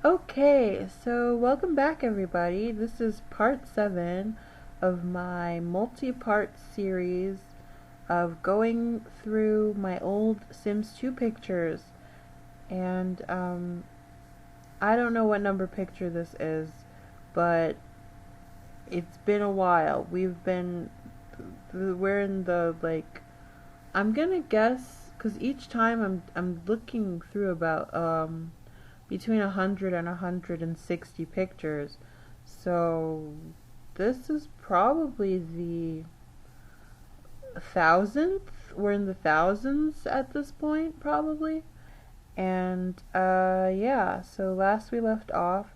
Okay, so welcome back everybody. This is part 7 of my multi-part series of going through my old Sims 2 pictures. And I don't know what number picture this is, but it's been a while. We're in the I'm gonna guess, because each time I'm looking through about between 100 and 160 pictures. So this is probably the thousandth. We're in the thousands at this point, probably. And yeah, so last we left off,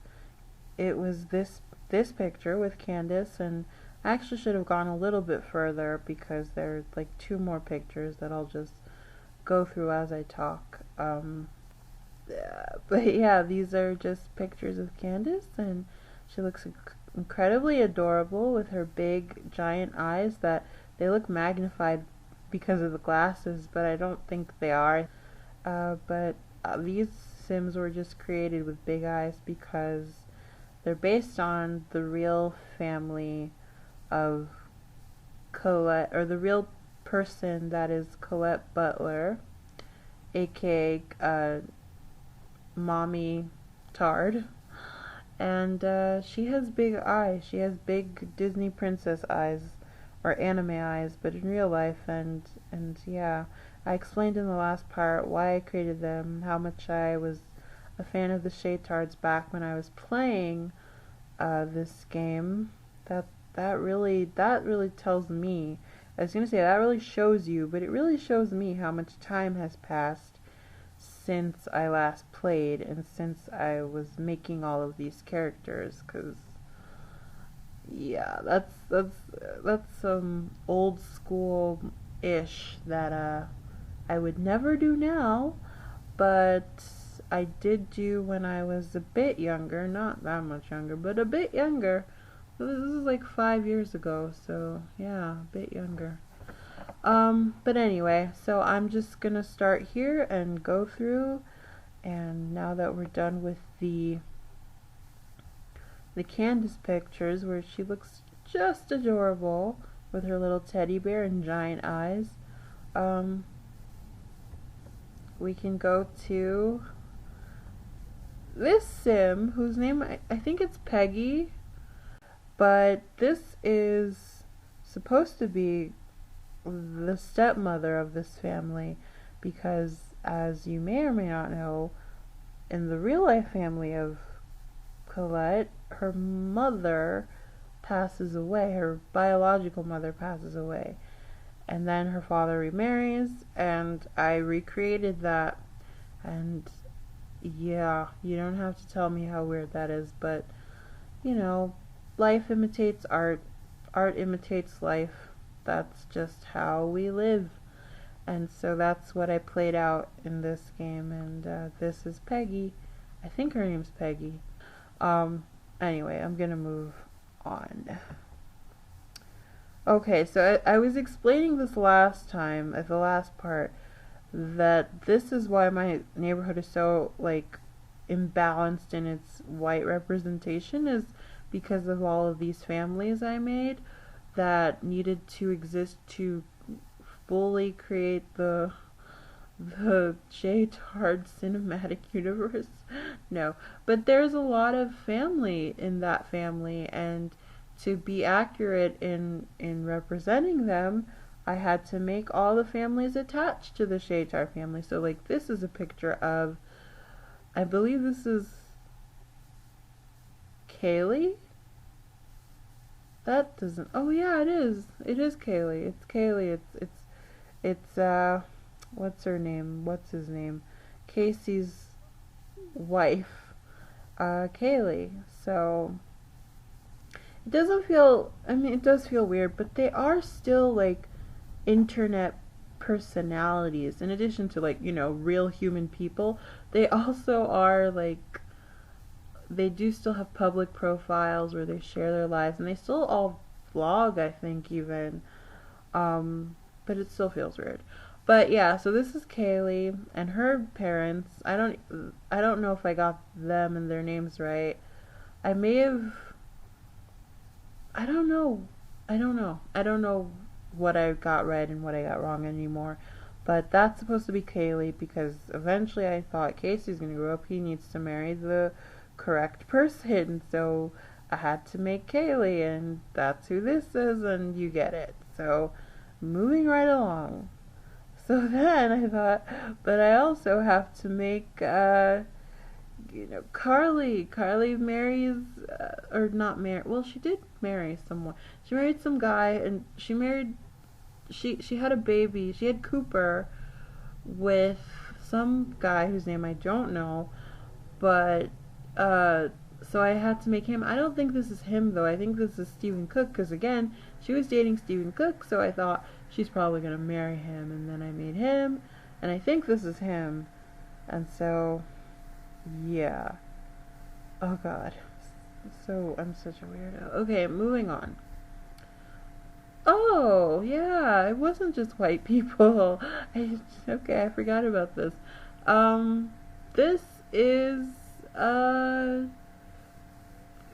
it was this picture with Candace, and I actually should have gone a little bit further because there's like two more pictures that I'll just go through as I talk. But yeah, these are just pictures of Candace, and she looks incredibly adorable with her big giant eyes that they look magnified because of the glasses, but I don't think they are. But these Sims were just created with big eyes because they're based on the real family of Colette, or the real person that is Colette Butler, aka Mommy Tard. And she has big eyes. She has big Disney princess eyes, or anime eyes, but in real life. And yeah, I explained in the last part why I created them, how much I was a fan of the Shaytards back when I was playing this game. That really tells me. I was gonna say that really shows you, but it really shows me how much time has passed since I last played and since I was making all of these characters. Cause yeah, that's some old school ish that I would never do now, but I did do when I was a bit younger, not that much younger, but a bit younger. This is like 5 years ago, so yeah, a bit younger. But anyway, so I'm just gonna start here and go through, and now that we're done with the Candace pictures where she looks just adorable with her little teddy bear and giant eyes, um, we can go to this Sim whose name I think it's Peggy, but this is supposed to be the stepmother of this family because, as you may or may not know, in the real life family of Colette, her mother passes away, her biological mother passes away, and then her father remarries, and I recreated that. And yeah, you don't have to tell me how weird that is, but you know, life imitates art, art imitates life. That's just how we live. And so that's what I played out in this game. And this is Peggy. I think her name's Peggy. Um, anyway, I'm gonna move on. Okay, so I was explaining this last time, at the last part, that this is why my neighborhood is so, like, imbalanced in its white representation, is because of all of these families I made that needed to exist to fully create the J-Tard cinematic universe. No, but there's a lot of family in that family, and to be accurate in representing them, I had to make all the families attached to the Shaytar family. So like this is a picture of, I believe this is Kaylee. That doesn't. Oh yeah, it is. It is Kaylee. It's Kaylee. It's what's her name? What's his name? Casey's wife, Kaylee. So it doesn't feel. I mean, it does feel weird, but they are still like internet personalities. In addition to like real human people, they also are like they do still have public profiles where they share their lives, and they still all vlog. I think even, but it still feels weird. But yeah, so this is Kaylee and her parents. I don't know if I got them and their names right. I may have I don't know. I don't know what I got right and what I got wrong anymore. But that's supposed to be Kaylee because eventually I thought Casey's gonna grow up. He needs to marry the correct person. So I had to make Kaylee, and that's who this is, and you get it. So moving right along. So then I thought, but I also have to make Carly. Carly marries, or not marry. Well, she did marry someone. She married some guy, and she had a baby. She had Cooper with some guy whose name I don't know, but uh, so I had to make him. I don't think this is him though. I think this is Stephen Cook because again, she was dating Stephen Cook, so I thought she's probably gonna marry him, and then I made him, and I think this is him, and so yeah. Oh god. So I'm such a weirdo. Okay, moving on. Oh, yeah, it wasn't just white people. Okay, I forgot about this. Um, this is, uh,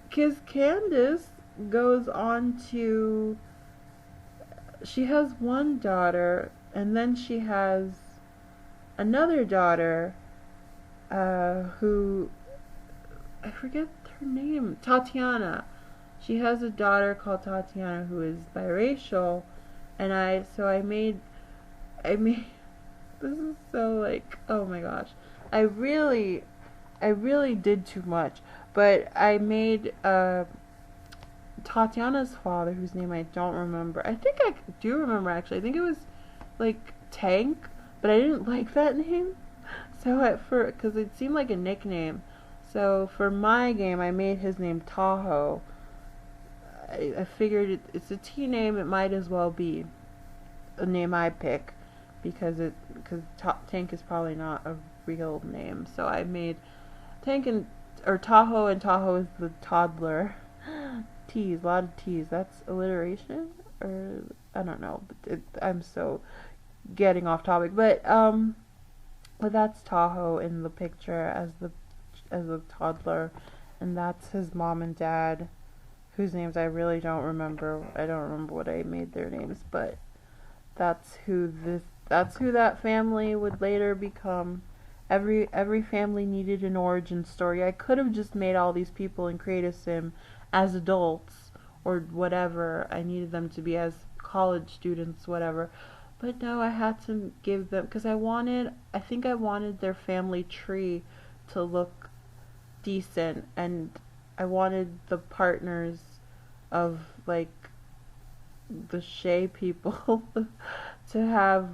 because Candace goes on to, she has one daughter, and then she has another daughter, who, I forget her name, Tatiana. She has a daughter called Tatiana who is biracial, and I made, this is so like, oh my gosh. I really, I really did too much. But I made, Tatiana's father, whose name I don't remember. I think I do remember actually. I think it was like Tank, but I didn't like that name. So because it seemed like a nickname. So for my game, I made his name Tahoe. I figured it's a T name. It might as well be a name I pick because Tank is probably not a real name. So I made Tank or Tahoe, and Tahoe is the toddler. T's, a lot of T's. That's alliteration, or I don't know. I'm so getting off topic, but that's Tahoe in the picture as a toddler, and that's his mom and dad, whose names I really don't remember. I don't remember what I made their names, but that's who that family would later become. Every family needed an origin story. I could have just made all these people in Create Sim as adults or whatever. I needed them to be as college students, whatever. But no, I had to give them because I think I wanted their family tree to look decent, and I wanted the partners of like the Shay people to have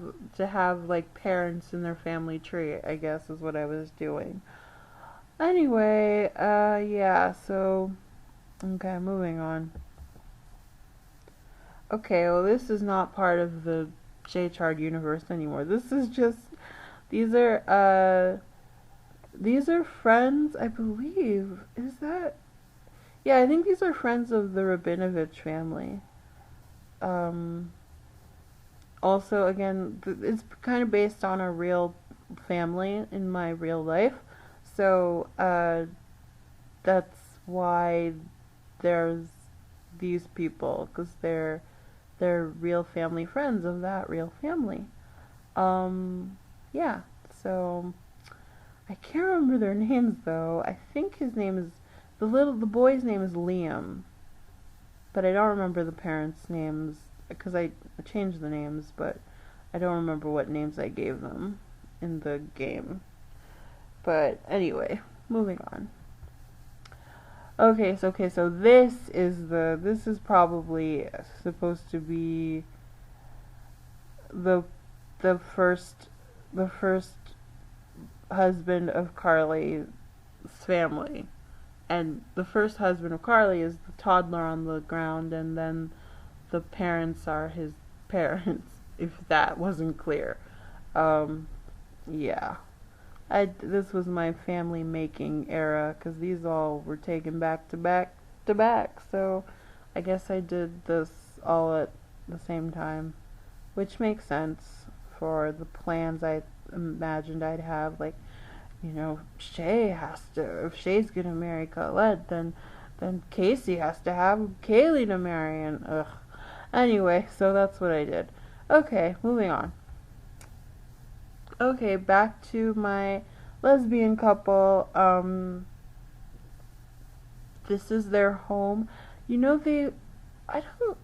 like parents in their family tree, I guess is what I was doing. Anyway, yeah, so okay, moving on. Okay, well this is not part of the J-Chard universe anymore. This is just these are friends, I believe. Is that? Yeah, I think these are friends of the Rabinovich family. Um, Also, again, it's kind of based on a real family in my real life. So, that's why there's these people, because they're real family friends of that real family. Yeah, so I can't remember their names though. I think his name is the boy's name is Liam, but I don't remember the parents' names because I changed the names, but I don't remember what names I gave them in the game. But anyway, moving on. Okay, so this is probably supposed to be the the first the first husband of Carly's family. And the first husband of Carly is the toddler on the ground, and then the parents are his parents, if that wasn't clear. Um, yeah. This was my family making era, because these all were taken back to back to back, so I guess I did this all at the same time, which makes sense for the plans I imagined I'd have. Like, Shay has to, if Shay's gonna marry Colette, then Casey has to have Kaylee to marry, and ugh. Anyway, so that's what I did. Okay, moving on. Okay, back to my lesbian couple. This is their home. I don't,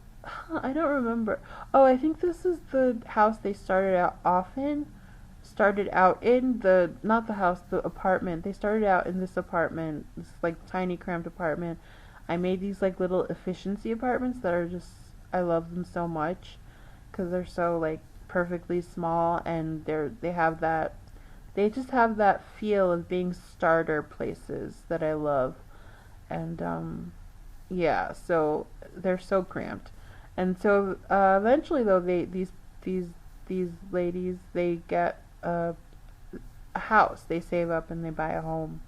I don't remember. Oh, I think this is the house they started out in not the house, the apartment. They started out in this apartment, this like tiny cramped apartment. I made these like little efficiency apartments that are just, I love them so much because they're so like perfectly small, and they just have that feel of being starter places that I love. And yeah, so they're so cramped. And so eventually though, these these ladies, they get a house. They save up and they buy a home.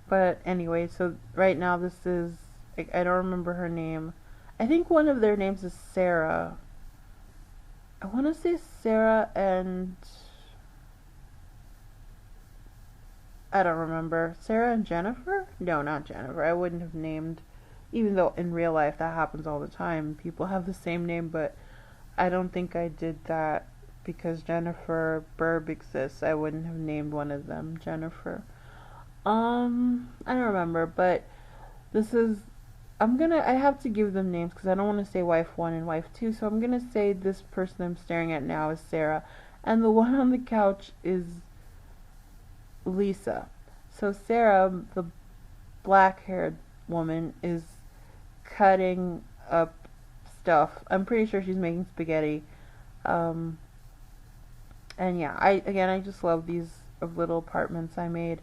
But anyway, so right now this is, I don't remember her name. I think one of their names is Sarah. I want to say Sarah, and I don't remember. Sarah and Jennifer? No, not Jennifer. I wouldn't have named, even though in real life that happens all the time. People have the same name, but I don't think I did that because Jennifer Burb exists. I wouldn't have named one of them Jennifer. I don't remember, but this is, I have to give them names because I don't want to say wife one and wife two, so I'm gonna say this person I'm staring at now is Sarah, and the one on the couch is Lisa. So Sarah, the black-haired woman, is cutting up stuff. I'm pretty sure she's making spaghetti. And yeah, I just love these little apartments I made.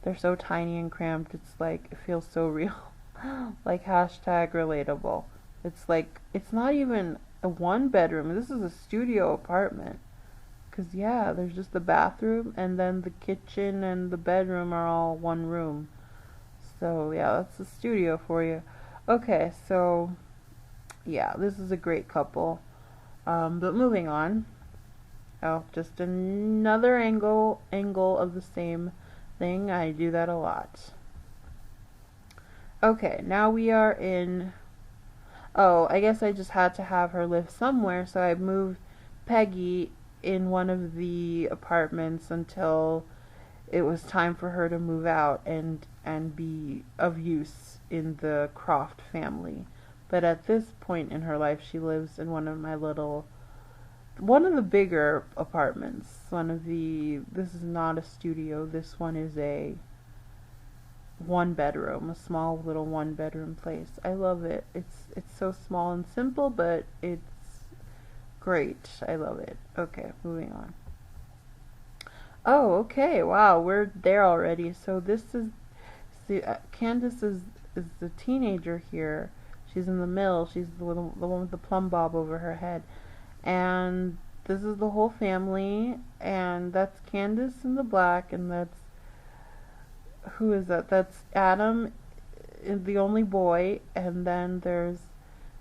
They're so tiny and cramped. It's like, it feels so real. Like hashtag relatable. It's like, it's not even a one bedroom. This is a studio apartment. Cause yeah, there's just the bathroom, and then the kitchen and the bedroom are all one room. So yeah, that's the studio for you. Okay, so yeah, this is a great couple. But moving on. Oh, just another angle of the same thing. I do that a lot. Okay, now we are in. Oh, I guess I just had to have her live somewhere, so I moved Peggy in one of the apartments until it was time for her to move out and be of use in the Croft family. But at this point in her life, she lives in one of the bigger apartments. This is not a studio. This one is a one bedroom, a small little one bedroom place. I love it. It's so small and simple, but it's great. I love it. Okay, moving on. Oh, okay. Wow, we're there already. So this is Candace is the teenager here. She's in the middle. She's the one with the plumb bob over her head. And this is the whole family, and that's Candace in the black, and that's, who is that? That's Adam, the only boy, and then there's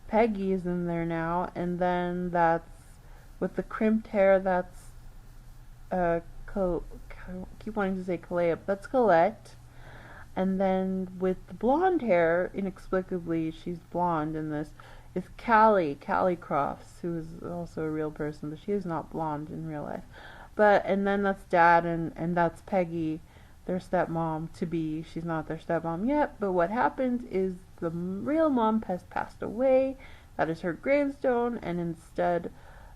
Peggy's in there now, and then that's, with the crimped hair, that's keep wanting to say Caleb, that's Colette. And then with the blonde hair, inexplicably she's blonde in this, is Callie Crofts, who is also a real person, but she is not blonde in real life. And then that's Dad, and that's Peggy, their stepmom to be. She's not their stepmom yet, but what happened is the real mom has passed away. That is her gravestone, and instead,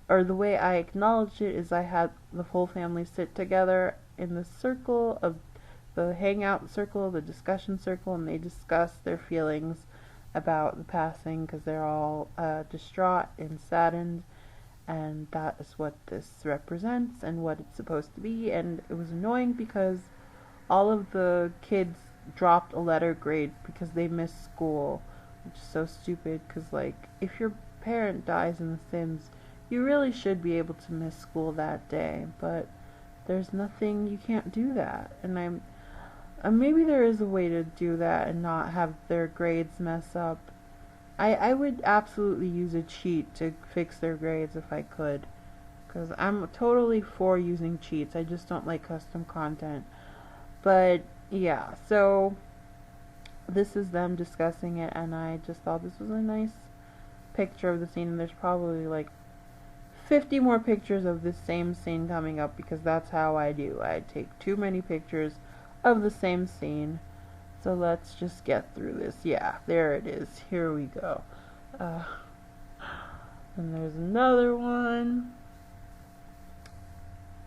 or the way I acknowledged it is I had the whole family sit together in the circle of the hangout circle, the discussion circle, and they discuss their feelings about the passing because they're all distraught and saddened, and that is what this represents and what it's supposed to be. And it was annoying because all of the kids dropped a letter grade because they missed school, which is so stupid because, like, if your parent dies in The Sims, you really should be able to miss school that day, but there's nothing, you can't do that. And maybe there is a way to do that and not have their grades mess up. I would absolutely use a cheat to fix their grades if I could. because I'm totally for using cheats. I just don't like custom content. But yeah, so this is them discussing it, and I just thought this was a nice picture of the scene, and there's probably like 50 more pictures of this same scene coming up, because that's how I do. I take too many pictures of the same scene. So let's just get through this. Yeah, there it is. Here we go. And there's another one.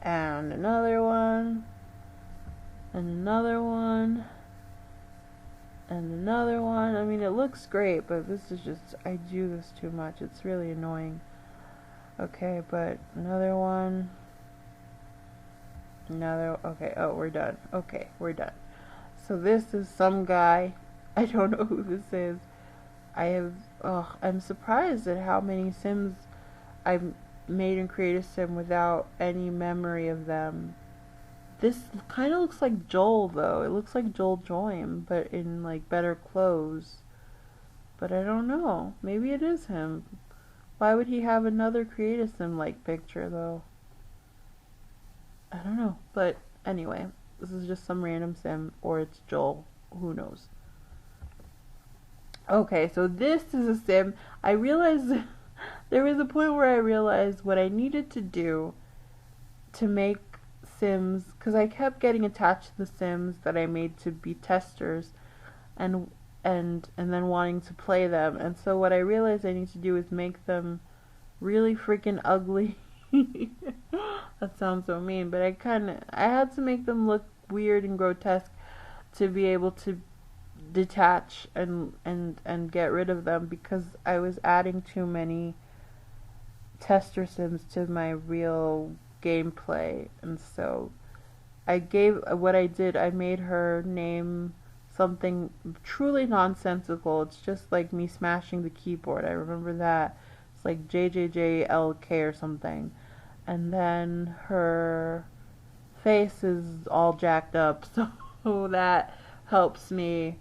And another one. And another one. And another one. I mean, it looks great, but this is just, I do this too much. It's really annoying. Okay, but another one. Another, okay, oh, we're done. Okay, we're done. So this is some guy. I don't know who this is. I'm surprised at how many Sims I've made and created a Sim without any memory of them. This kind of looks like Joel, though. It looks like Joel Joyme, but in like better clothes. But I don't know. Maybe it is him. Why would he have another Create a Sim like picture, though? I don't know. But anyway, this is just some random Sim, or it's Joel. Who knows? Okay, so this is a Sim. I realized there was a point where I realized what I needed to do to make Sims, because I kept getting attached to the Sims that I made to be testers, and then wanting to play them. And so what I realized I need to do is make them really freaking ugly. That sounds so mean, but I had to make them look weird and grotesque to be able to detach and get rid of them, because I was adding too many tester Sims to my real gameplay. And so I made her name something truly nonsensical. It's just like me smashing the keyboard. I remember that. It's like JJJLK or something. And then her face is all jacked up, so that helps me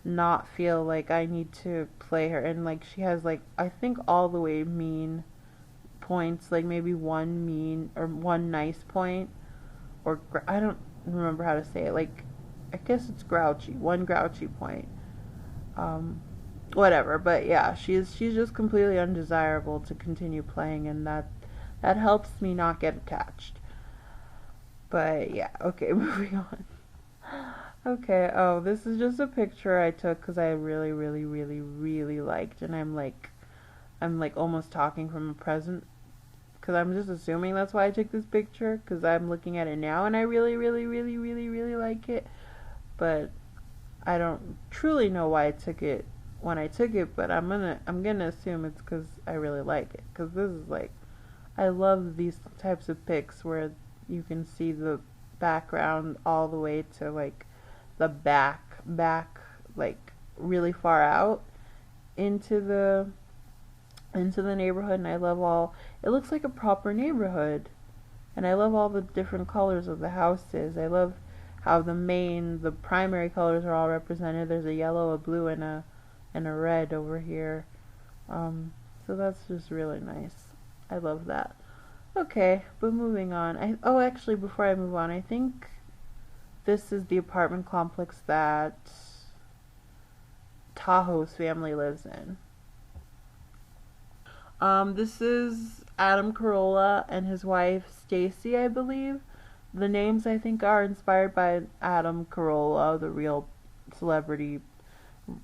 not feel like I need to play her. And like she has like, I think all the way mean points, like maybe one mean or one nice point, or I don't remember how to say it. Like, I guess it's grouchy, one grouchy point. Whatever, but yeah, she's just completely undesirable to continue playing, and that helps me not get attached. But yeah, okay, moving on. Okay, oh, this is just a picture I took because I really, really, really, really liked, and I'm like almost talking from a present, because I'm just assuming that's why I took this picture, because I'm looking at it now and I really, really, really, really, really like it, but I don't truly know why I took it when I took it, but I'm gonna assume it's because I really like it, because this is like, I love these types of pics where you can see the background all the way to like the back like really far out into the neighborhood. And I love it looks like a proper neighborhood, and I love all the different colors of the houses. I love how the primary colors are all represented. There's a yellow, a blue, and a red over here. So that's just really nice. I love that. Okay, but moving on. Actually, before I move on, I think this is the apartment complex that Tahoe's family lives in. This is Adam Carolla and his wife Stacy, I believe. The names, I think, are inspired by Adam Carolla, the real celebrity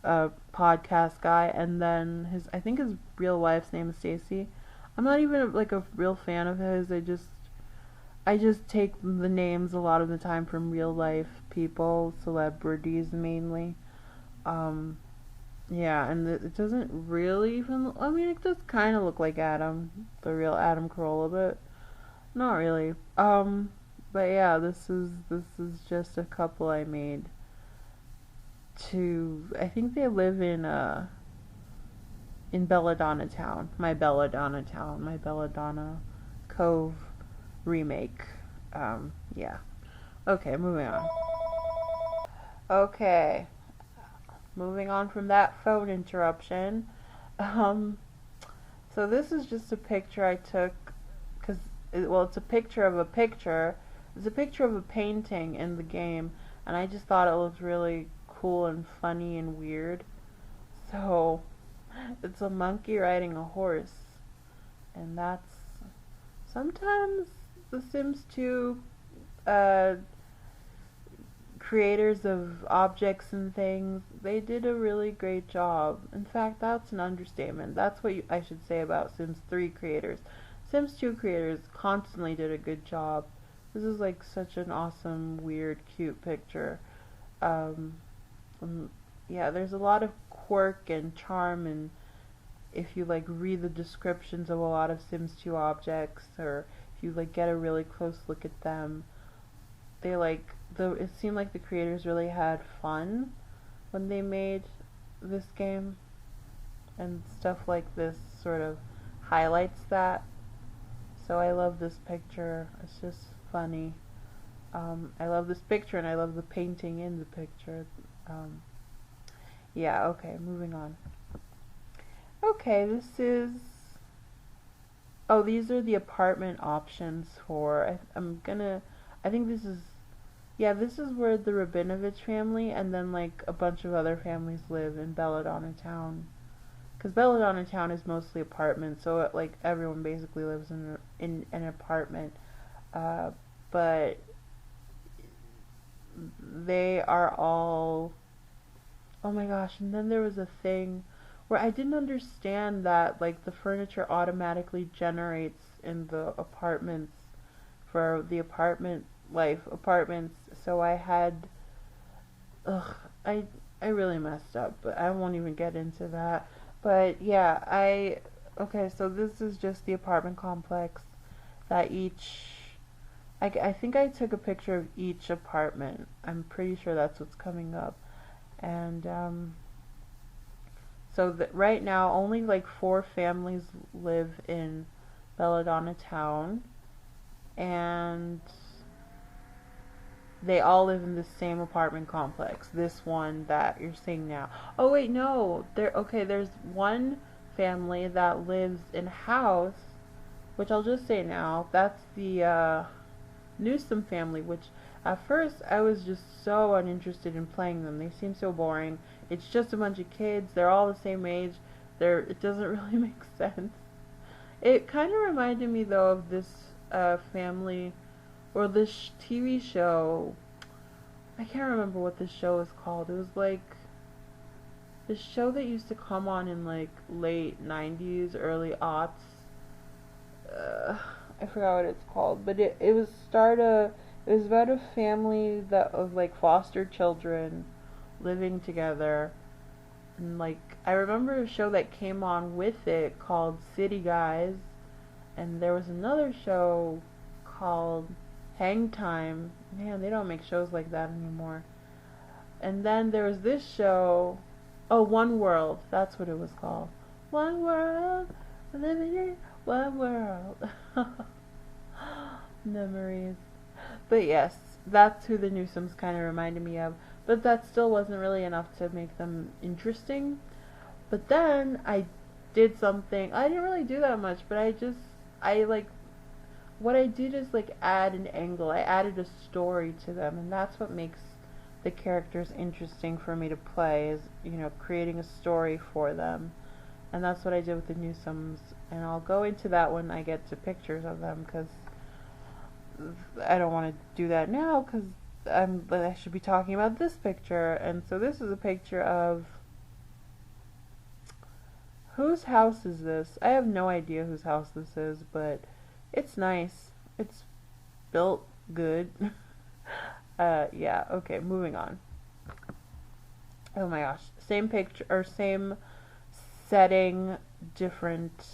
podcast guy, and then I think his real wife's name is Stacy. I'm not even like a real fan of his. I just take the names a lot of the time from real life people, celebrities mainly. Yeah, and it doesn't really even, I mean, it does kind of look like Adam, the real Adam Carolla, but not really. But yeah, this is just a couple I made I think they live in Belladonna Town, my Belladonna Cove remake. Yeah. Okay, moving on. Okay, moving on from that phone interruption. So this is just a picture I took because well, it's a picture of a picture. It's a picture of a painting in the game, and I just thought it looked really cool and funny and weird. So, it's a monkey riding a horse, and that's sometimes The Sims 2 uh, creators of objects and things, they did a really great job. In fact, that's an understatement. That's what I should say about Sims 3 creators. Sims 2 creators constantly did a good job. This is like such an awesome, weird, cute picture. Um, um, yeah, there's a lot of quirk and charm, and if you like read the descriptions of a lot of Sims 2 objects, or if you like get a really close look at them, they like it seemed like the creators really had fun when they made this game, and stuff like this sort of highlights that. So I love this picture. It's just funny. I love this picture, and I love the painting in the picture. Yeah, okay, moving on. Okay, this is... Oh, these are the apartment options for... I think this is... Yeah, this is where the Rabinovich family and then like a bunch of other families live in Belladonna Town. Because Belladonna Town is mostly apartments, so like everyone basically lives in an apartment. But they are all... Oh my gosh, and then there was a thing where I didn't understand that like the furniture automatically generates in the apartments for the apartments, so I had... Ugh, I really messed up, but I won't even get into that. But yeah, okay, so this is just the apartment complex that I think I took a picture of each apartment. I'm pretty sure that's what's coming up. And so that right now only like 4 families live in Belladonna Town, and they all live in the same apartment complex. This one that you're seeing now. Oh wait, no. There's one family that lives in a house, which I'll just say now. That's the Newsom family, which at first I was just so uninterested in playing them. They seem so boring. It's just a bunch of kids. They're all the same age. It doesn't really make sense. It kind of reminded me though of this family, or this TV show. I can't remember what this show is called. It was like this show that used to come on in like late 90s, early aughts. I forgot what it's called, but it was about a family that of like foster children living together. And like I remember a show that came on with it called City Guys, and there was another show called Hang Time. Man, they don't make shows like that anymore. And then there was this show, oh, One World, that's what it was called. One World, living in one world. Memories. But yes, that's who the Newsoms kind of reminded me of. But that still wasn't really enough to make them interesting. But then I did something. I didn't really do that much, but what I did is like add an angle. I added a story to them, and that's what makes the characters interesting for me to play, is, creating a story for them. And that's what I did with the Newsoms, and I'll go into that when I get to pictures of them, because I don't want to do that now, because I should be talking about this picture. And so this is a picture of... Whose house is this? I have no idea whose house this is, but it's nice. It's built good. Yeah, okay, moving on. Oh my gosh. Same picture, or same setting, different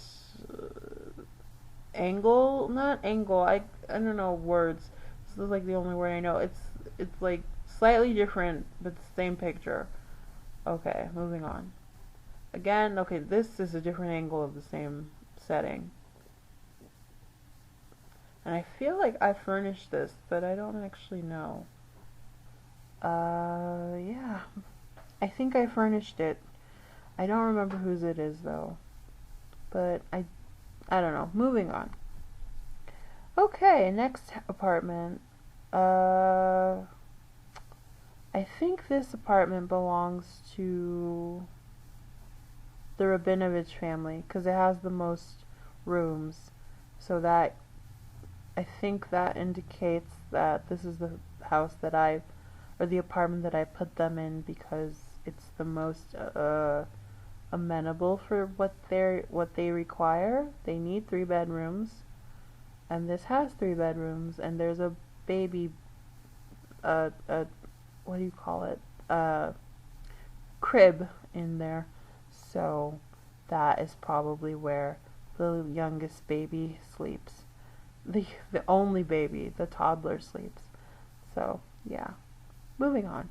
angle? Not angle, I don't know words. This is like the only word I know. It's like slightly different, but the same picture. Okay, moving on. Again, okay, this is a different angle of the same setting. And I feel like I furnished this, but I don't actually know. Yeah. I think I furnished it. I don't remember whose it is, though. But I don't know. Moving on. Okay, next apartment. Uh, I think this apartment belongs to the Rabinovich family because it has the most rooms. So that I think that indicates that this is the house that or the apartment that I put them in because it's the most amenable for what they require. They need 3 bedrooms, and this has 3 bedrooms, and there's a baby, a what do you call it? Crib in there. So that is probably where the youngest baby sleeps. The only baby, the toddler sleeps. So yeah, moving on.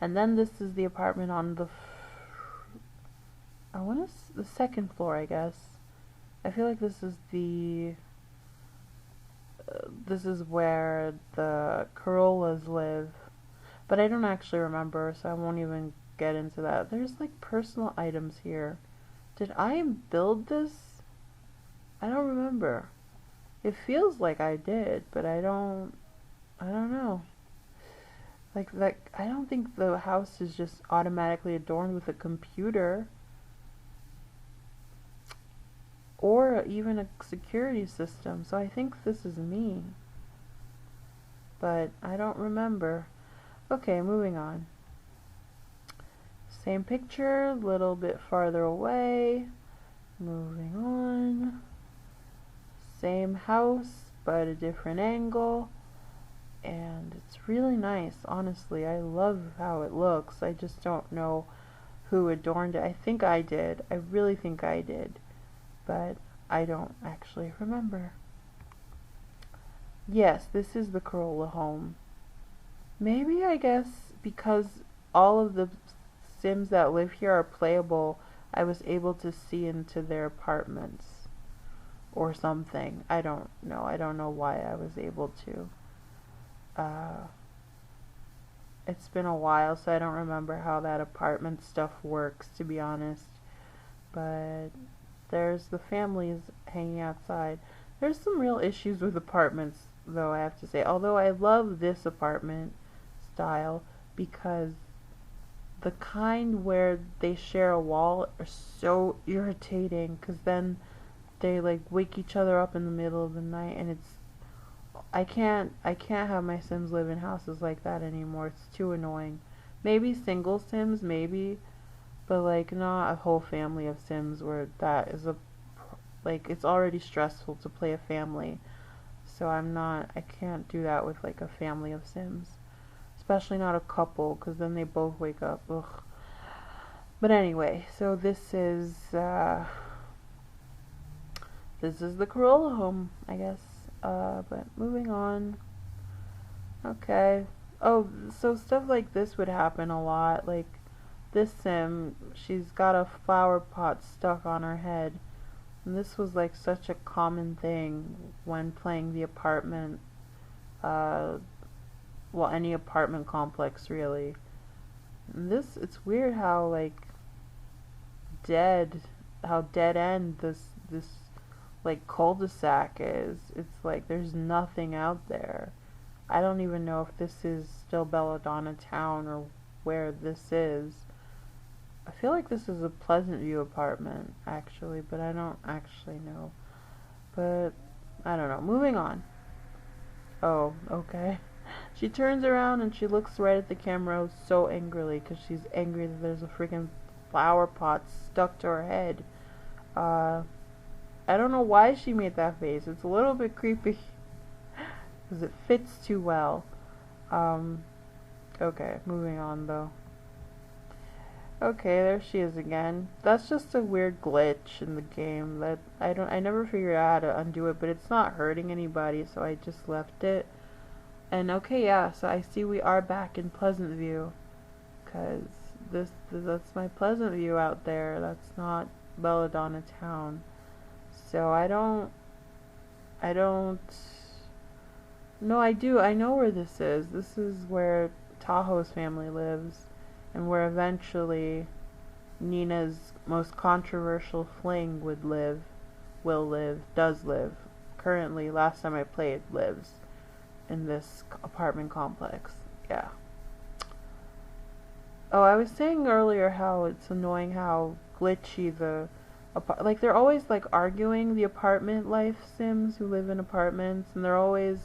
And then this is the apartment on the second floor, I guess. I feel like this is where the Corollas live, but I don't actually remember, so I won't even get into that. There's like personal items here. Did I build this? I don't remember. It feels like I did, but I don't know. Like I don't think the house is just automatically adorned with a computer or even a security system. So I think this is me, but I don't remember. Okay, moving on. Same picture, a little bit farther away. Moving on. Same house, but a different angle. And it's really nice, honestly. I love how it looks. I just don't know who adorned it. I think I did. I really think I did. But I don't actually remember. Yes, this is the Corolla home. Maybe, I guess, because all of the Sims that live here are playable, I was able to see into their apartments or something. I don't know. I don't know why I was able to. Uh, it's been a while, so I don't remember how that apartment stuff works, to be honest. But there's the families hanging outside. There's some real issues with apartments, though, I have to say. Although I love this apartment style because the kind where they share a wall are so irritating because then they like wake each other up in the middle of the night, and I can't have my Sims live in houses like that anymore. It's too annoying. Maybe single Sims, maybe, but like not a whole family of Sims where that is like it's already stressful to play a family. So I can't do that with like a family of Sims. Especially not a couple, because then they both wake up. Ugh. But anyway, so this is the Corolla home, I guess. But moving on. Okay. Oh, so stuff like this would happen a lot. Like this Sim, she's got a flower pot stuck on her head. And this was like such a common thing when playing the apartment, uh, well, any apartment complex really. And it's weird how like dead, how dead end this like cul-de-sac is. It's like there's nothing out there. I don't even know if this is still Belladonna Town or where this is. I feel like this is a Pleasant View apartment, actually, but I don't actually know. But, I don't know. Moving on. Oh, okay. She turns around and she looks right at the camera so angrily because she's angry that there's a freaking flower pot stuck to her head. Uh, I don't know why she made that face. It's a little bit creepy because it fits too well. Um, okay, moving on though. Okay, there she is again. That's just a weird glitch in the game that I never figured out how to undo it, but it's not hurting anybody, so I just left it. And okay, yeah, so I see we are back in Pleasant View, cause that's my Pleasant View out there. That's not Belladonna Town. So I don't no, I do. I know where this is. This is where Tahoe's family lives, and where eventually Nina's most controversial fling will live, does live currently, last time I played, lives in this apartment complex. Yeah. Oh, I was saying earlier how it's annoying how glitchy like they're always like arguing, the apartment life sims who live in apartments, and they're always,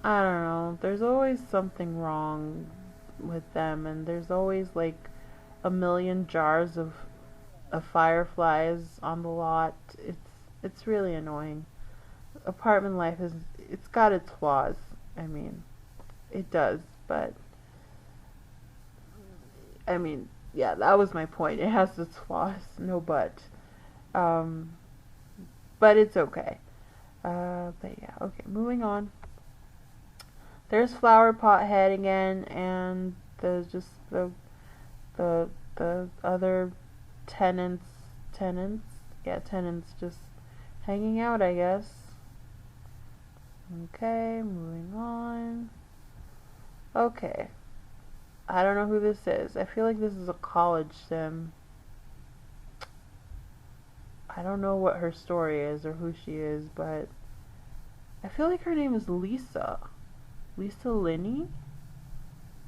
I don't know, there's always something wrong with them, and there's always like a million jars of fireflies on the lot. It's really annoying. Apartment life it's got its flaws. I mean, it does, but I mean, yeah, that was my point. It has its flaws, no but. Um, but it's okay. But yeah, okay, moving on. There's Flower Pot Head again, and there's just the the other tenants, tenants just hanging out, I guess. Okay, moving on. Okay. I don't know who this is. I feel like this is a college sim. I don't know what her story is or who she is, but I feel like her name is Lisa. Lisa Linney?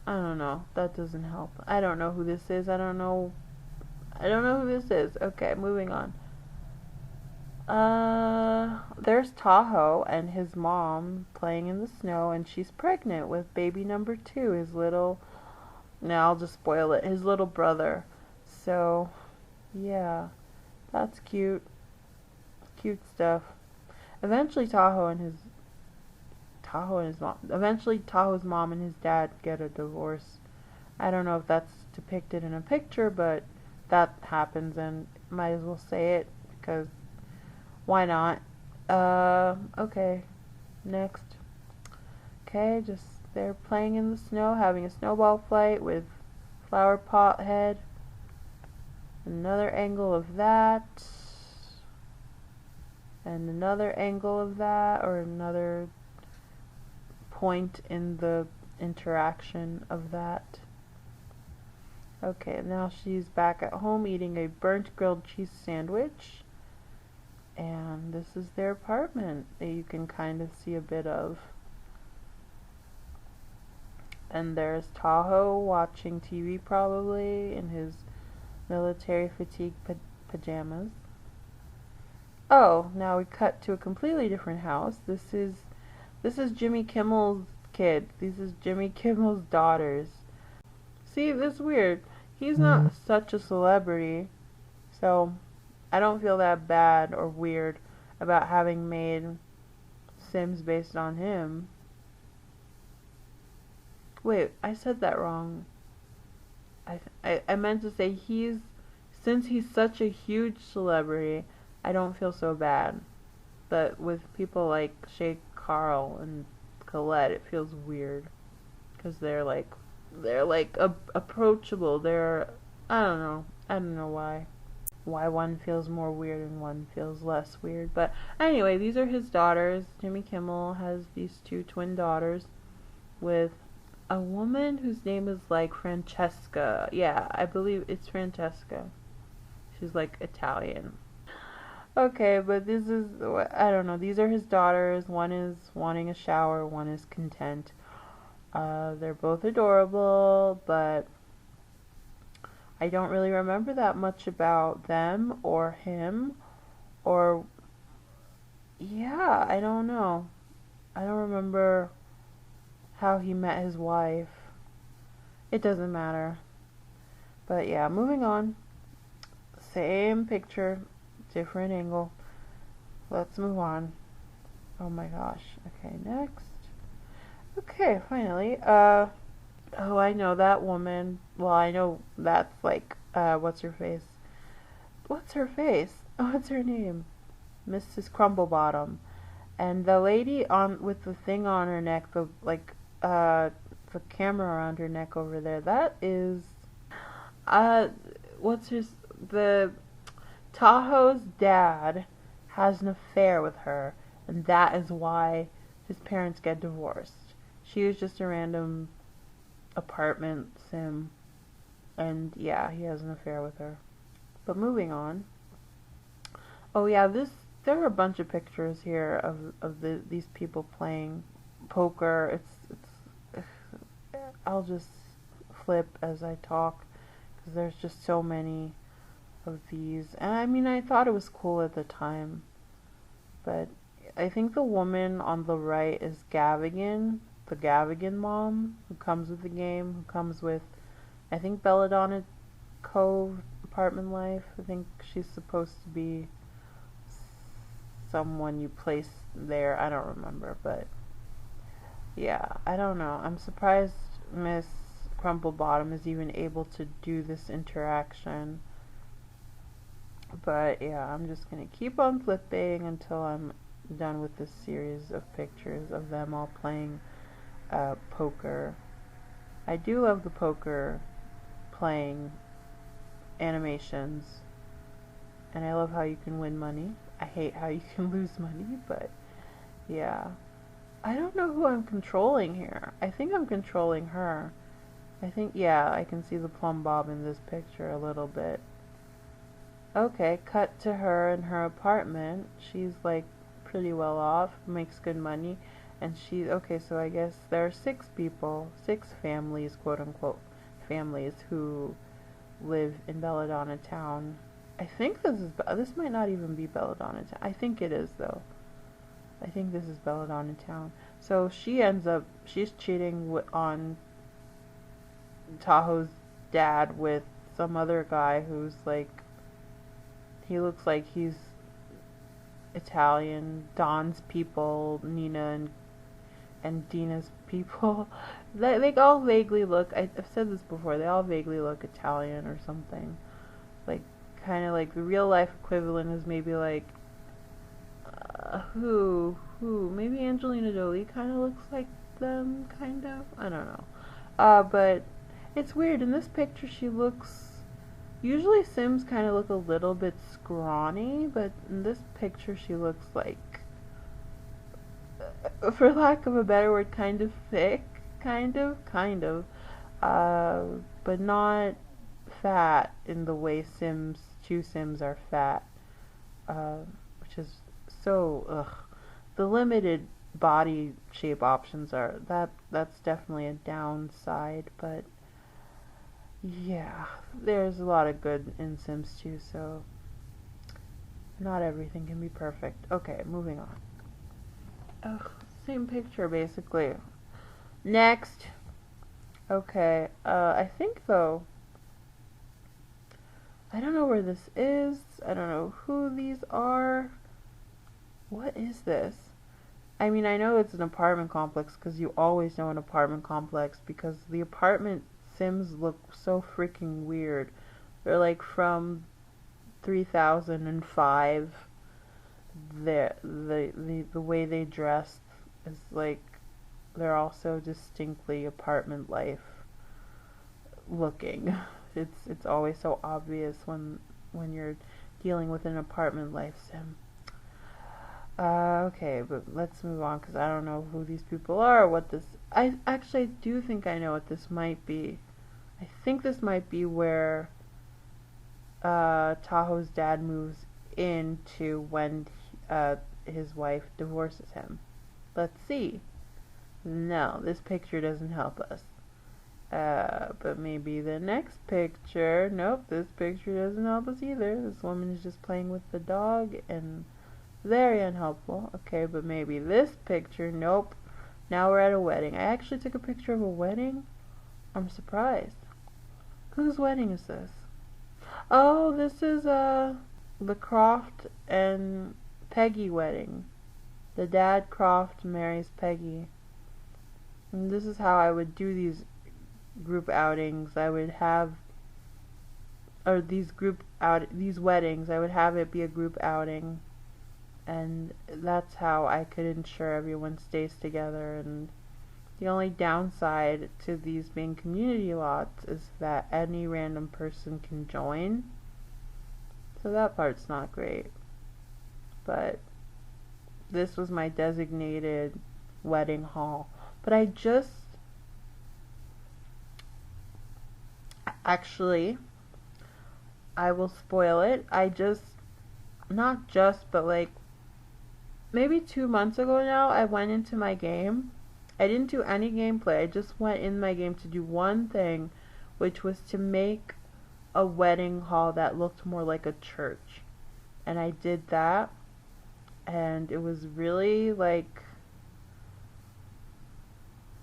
I don't know. That doesn't help. I don't know who this is. I don't know who this is. Okay, moving on. There's Tahoe and his mom playing in the snow, and she's pregnant with baby number 2, his little, now I'll just spoil it, his little brother. So, yeah, that's cute. Cute stuff. Eventually Tahoe's mom and his dad get a divorce. I don't know if that's depicted in a picture, but that happens, and might as well say it, because why not? Okay. Next. Okay, just they're playing in the snow, having a snowball fight with Flower Pot Head. Another angle of that. And another angle of that, or another point in the interaction of that. Okay, now she's back at home eating a burnt grilled cheese sandwich. And this is their apartment that you can kind of see a bit of. And there's Tahoe watching TV, probably in his military fatigue pajamas. Oh, now we cut to a completely different house. This is Jimmy Kimmel's kid. This is Jimmy Kimmel's daughters. See, this is weird. He's not such a celebrity, so I don't feel that bad or weird about having made Sims based on him. Wait, I said that wrong. I meant to say since he's such a huge celebrity, I don't feel so bad. But with people like Shay Carl and Colette, it feels weird. Because they're like approachable. I don't know. I don't know why. Why one feels more weird and one feels less weird. But anyway, these are his daughters. Jimmy Kimmel has these 2 twin daughters with a woman whose name is like Francesca. Yeah, I believe it's Francesca. She's like Italian. Okay, but I don't know. These are his daughters. One is wanting a shower, one is content. They're both adorable, but I don't really remember that much about them or him, or yeah, I don't know. I don't remember how he met his wife. It doesn't matter. But yeah, moving on. Same picture, different angle. Let's move on. Oh my gosh. Okay, next. Okay, finally. Oh, I know that woman. Well, I know that's like, what's her face? What's her face? Oh, what's her name? Mrs. Crumblebottom. And the lady with the thing on her neck, the camera around her neck over there, that is, the Tahoe's dad has an affair with her, and that is why his parents get divorced. She was just a random apartment sim, and yeah, he has an affair with her. But moving on. Oh yeah, there are a bunch of pictures here of these people playing poker. It's I'll just flip as I talk because there's just so many of these. And I mean, I thought it was cool at the time, but I think the woman on the right is Gavigan, the Gavigan mom who comes with the game, who comes with, I think, Belladonna Cove apartment life. I think she's supposed to be someone you place there. I don't remember, but yeah, I don't know. I'm surprised Miss Crumplebottom is even able to do this interaction. But yeah, I'm just gonna keep on flipping until I'm done with this series of pictures of them all playing poker. I do love the poker playing animations, and I love how you can win money. I hate how you can lose money, but yeah. I don't know who I'm controlling here. I think I'm controlling her. I think, yeah, I can see the plumb bob in this picture a little bit. Okay, cut to her in her apartment. She's like pretty well off, makes good money, and she's okay. So I guess there are 6 people, 6 families, quote unquote, families who live in Belladonna Town. I think this might not even be Belladonna Town. I think it is though. I think this is Belladonna Town. So she's cheating on Tahoe's dad with some other guy who's like, he looks like he's Italian. Don's people, Nina and Dina's people, they all vaguely look, I've said this before, they all vaguely look Italian or something. Like, kind of like the real life equivalent is maybe like, maybe Angelina Jolie kind of looks like them, kind of? I don't know. But it's weird. In this picture, she looks, usually Sims kind of look a little bit scrawny, but in this picture, she looks like, for lack of a better word, kind of thick, kind of, but not fat in the way two Sims are fat, which is so, ugh. The limited body shape options that's definitely a downside, but yeah, there's a lot of good in Sims 2, so not everything can be perfect. Okay, moving on. Ugh, same picture basically. Next. Okay, I think though, I don't know where this is. I don't know who these are. What is this? I mean, I know it's an apartment complex because you always know an apartment complex because the apartment Sims look so freaking weird. They're like from 3005. The way they dress is like, they're also distinctly apartment life looking. It's always so obvious when you're dealing with an apartment life sim. Okay, but let's move on because I don't know who these people are or what this... I actually do think I know what this might be. I think this might be where Tahoe's dad moves into when his wife divorces him. Let's see. No, this picture doesn't help us. But maybe the next picture... Nope, this picture doesn't help us either. This woman is just playing with the dog and... very unhelpful. Okay, but maybe this picture. Nope. Now we're at a wedding. I actually took a picture of a wedding. I'm surprised. Whose wedding is this? Oh, this is the Croft and Peggy wedding. The dad Croft marries Peggy. And this is how I would do these group outings. I would have, or these weddings, I would have it be a group outing. And that's how I could ensure everyone stays together. And the only downside to these being community lots is that any random person can join. So that part's not great. But this was my designated wedding hall. But I just... Actually, I will spoil it. Not just, but like maybe 2 months ago now, I went into my game. I didn't do any gameplay. I just went in my game to do one thing, which was to make a wedding hall that looked more like a church. And I did that, and it was really like,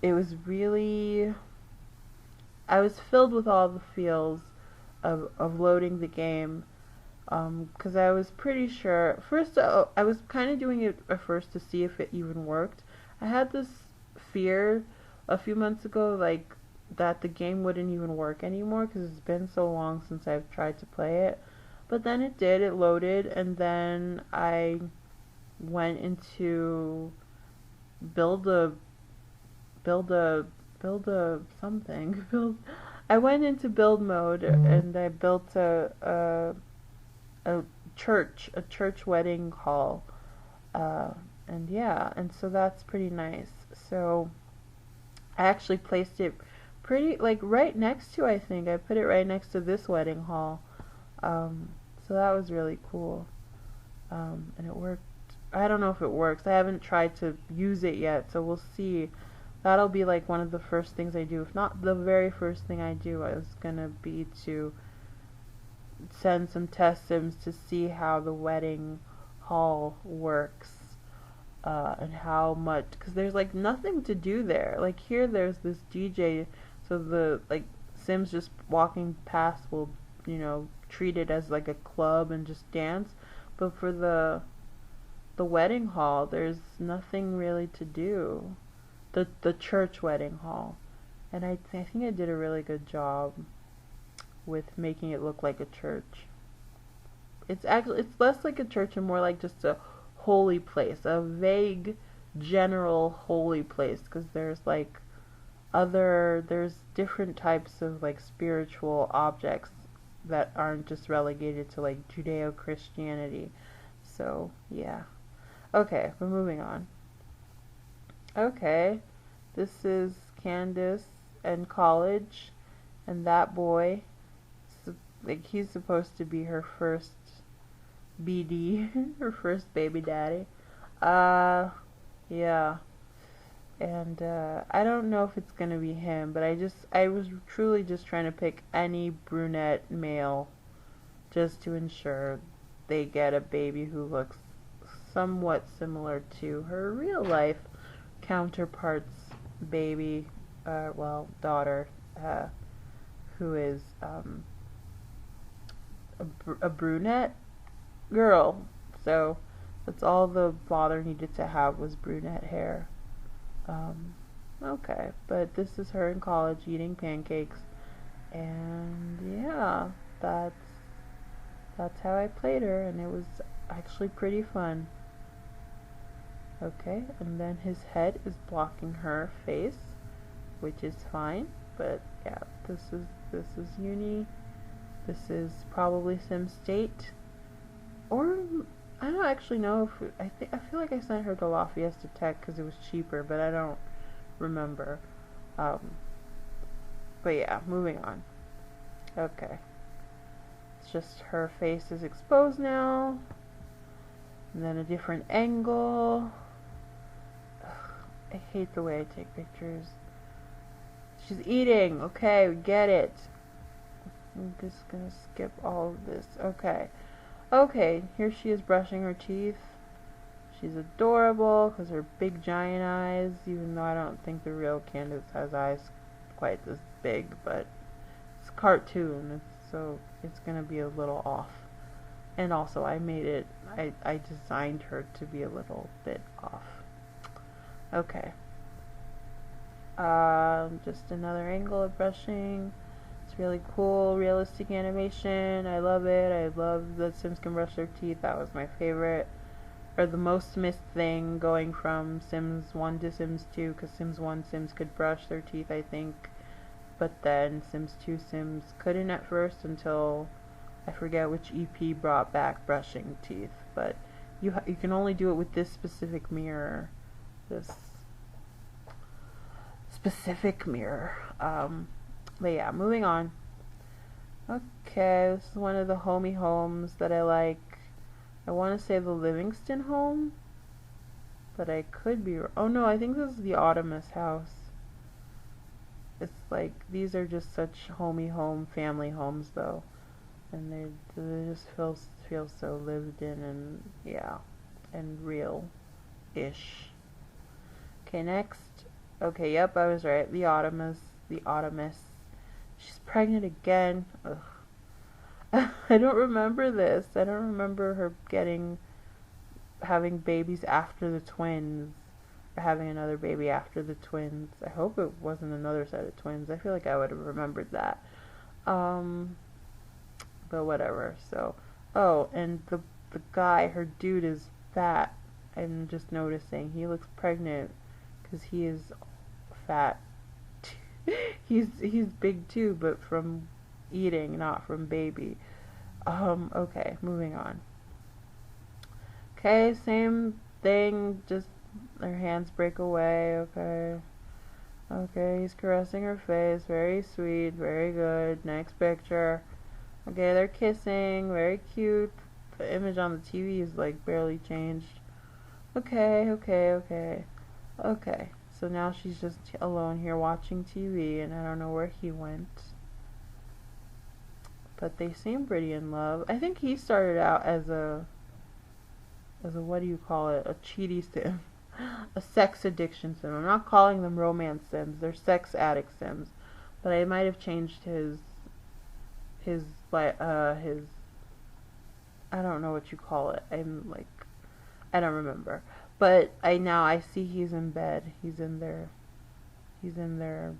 it was really, I was filled with all the feels of loading the game. Because I was pretty sure, first, I was kind of doing it at first to see if it even worked. I had this fear a few months ago, like, that the game wouldn't even work anymore because it's been so long since I've tried to play it. But then it did, it loaded, and then I went into build a build a build a something build I went into build mode and I built a a church wedding hall, uh, and yeah, and so that's pretty nice. So I actually placed it pretty, like, right next to, I think I put it right next to this wedding hall. um, so that was really cool. And it worked. I don't know if it works. I haven't tried to use it yet, so we'll see. That'll be like one of the first things I do. If not the very first thing I do, is gonna be to send some test sims to see how the wedding hall works, and how much, because there's like nothing to do there. Like here, there's this DJ, so the like sims just walking past will, treat it as like a club and just dance. But for the wedding hall, there's nothing really to do. The church wedding hall, and I think I did a really good job with making it look like a church. It's less like a church and more like just a holy place, a vague general holy place, because there's different types of like spiritual objects that aren't just relegated to like Judeo-Christianity. So, yeah. Okay, we're moving on. Okay, this is Candace in college, and that boy, like, he's supposed to be her first BD, her first baby daddy. Uh, yeah. And I don't know if it's gonna be him, but I was truly just trying to pick any brunette male just to ensure they get a baby who looks somewhat similar to her real life counterpart's baby, daughter, uh, who is a brunette girl. So that's all the father needed to have, was brunette hair. Um, okay, but this is her in college eating pancakes, and yeah, that's that's how I played her, and it was actually pretty fun. Okay, and then his head is blocking her face, which is fine. But yeah, this is uni. This is probably Sim State, or I don't actually know if I feel like I sent her to La Fiesta Tech because it was cheaper, but I don't remember. Um, but yeah, moving on. Okay, it's just her face is exposed now, and then a different angle. I hate the way I take pictures. She's eating. Okay, we get it. I'm just gonna skip all of this. Okay. Okay, here she is brushing her teeth. She's adorable because her big giant eyes, even though I don't think the real Candace has eyes quite this big, but it's a cartoon, so it's gonna be a little off. And also I designed her to be a little bit off. Okay. Just another angle of brushing. It's really cool, realistic animation. I love it. I love that Sims can brush their teeth. That was my favorite, or the most missed thing, going from Sims 1 to Sims 2, because Sims 1 Sims could brush their teeth, I think, but then Sims 2 Sims couldn't at first until I forget which EP brought back brushing teeth. But you can only do it with this specific mirror. This specific mirror. But yeah, moving on. Okay, this is one of the homey homes that I like. I want to say the Livingston home. but I could be. Oh no, I think this is the Autumnus house. It's like these are just such homey home family homes though, and they just feel so lived in and yeah, and real-ish. Okay, next. Okay, yep, I was right. The Autumnus. The Autumnus. She's pregnant again. Ugh. I don't remember this. I don't remember her having babies after the twins, or having another baby after the twins. I hope it wasn't another set of twins. I feel like I would have remembered that. Um, but whatever. So, oh, and the guy, her dude is fat. I'm just noticing he looks pregnant because he is fat. He's big too, but from eating, not from baby. Okay, moving on. Okay, same thing, just their hands break away, okay. Okay, he's caressing her face, very sweet, very good. Next picture. Okay, they're kissing, very cute. The image on the TV is like barely changed. Okay, okay, okay. Okay, so now she's just alone here watching TV, and I don't know where he went. But they seem pretty in love. I think he started out as a what do you call it? A cheaty sim. A sex addiction sim. I'm not calling them romance sims. They're sex addict sims. But I might have changed his I don't know what you call it. I don't remember. But I see he's in bed. He's in their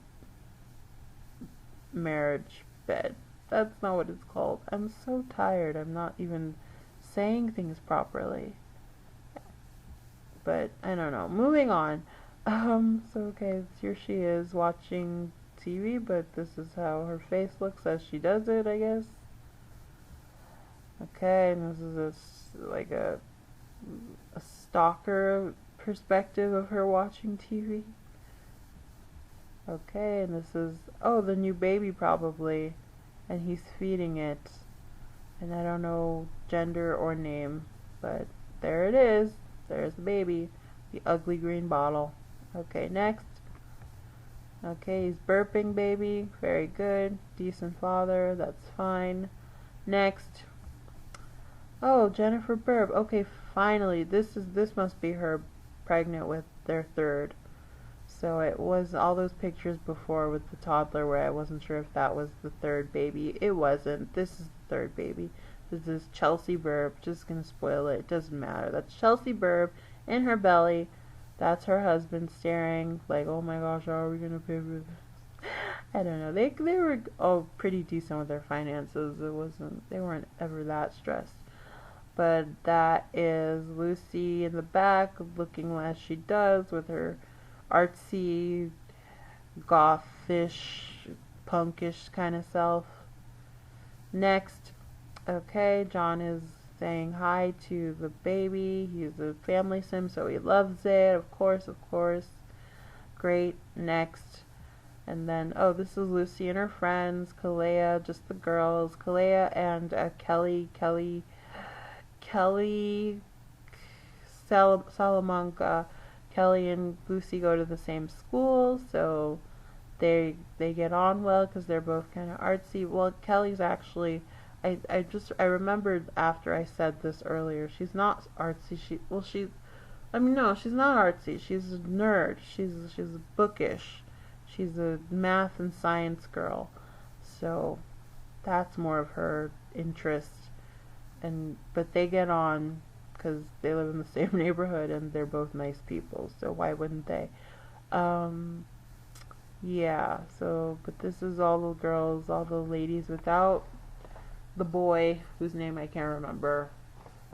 marriage bed. That's not what it's called. I'm so tired. I'm not even saying things properly. But I don't know. Moving on. So okay, here she is watching TV, but this is how her face looks as she does it, I guess. Okay, and this is like a stalker perspective of her watching TV. Okay, and this is the new baby probably, and he's feeding it. And I don't know gender or name, but there it is. There's the baby. The ugly green bottle. Okay, next. Okay, he's burping baby. Very good. Decent father. That's fine. Next. Oh, Jennifer Burp. Okay, finally. This must be her pregnant with their third. So it was all those pictures before with the toddler where I wasn't sure if that was the third baby. It wasn't. This is the third baby. This is Chelsea Burp. Just gonna spoil it. It doesn't matter. That's Chelsea Burp in her belly. That's her husband staring like, oh my gosh, how are we gonna pay for this? I don't know. They were pretty decent with their finances. They weren't ever that stressed. But that is Lucy in the back looking as she does with her artsy, gothish, punkish kind of self. Next. Okay, John is saying hi to the baby. He's a family sim, so he loves it. Of course, of course. Great. Next. And then, this is Lucy and her friends. Kalea, just the girls. Kalea and Kelly Salamanca. Kelly and Lucy go to the same school, so they get on well because they're both kind of artsy. Well, Kelly's actually... I remembered after I said this earlier. She's not artsy. No, she's not artsy. She's a nerd. She's bookish. She's a math and science girl. So that's more of her interest. But they get on because they live in the same neighborhood and they're both nice people. So why wouldn't they? Yeah. So, but this is all the girls, all the ladies without the boy whose name I can't remember.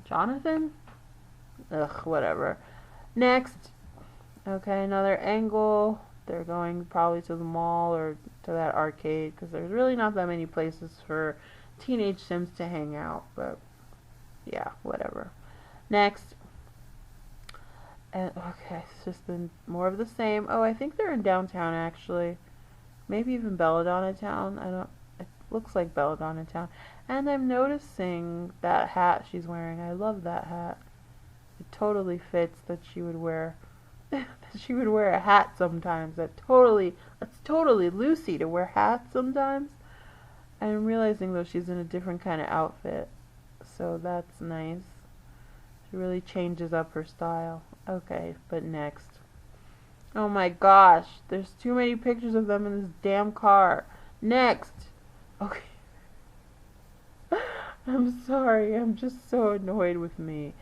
Jonathan? Ugh, whatever. Next. Okay, another angle. They're going probably to the mall or to that arcade because there's really not that many places for teenage Sims to hang out. But yeah, whatever. Next. And okay, it's just more of the same. Oh, I think they're in downtown actually. Maybe even Belladonna Town. It looks like Belladonna Town. And I'm noticing that hat she's wearing. I love that hat. It totally fits that she would wear that she would wear a hat sometimes. That's totally Lucy to wear hats sometimes. I'm realizing though she's in a different kind of outfit, so that's nice. She really changes up her style. Okay, but next. Oh my gosh, there's too many pictures of them in this damn car. Next. Okay. I'm sorry, I'm just so annoyed with me.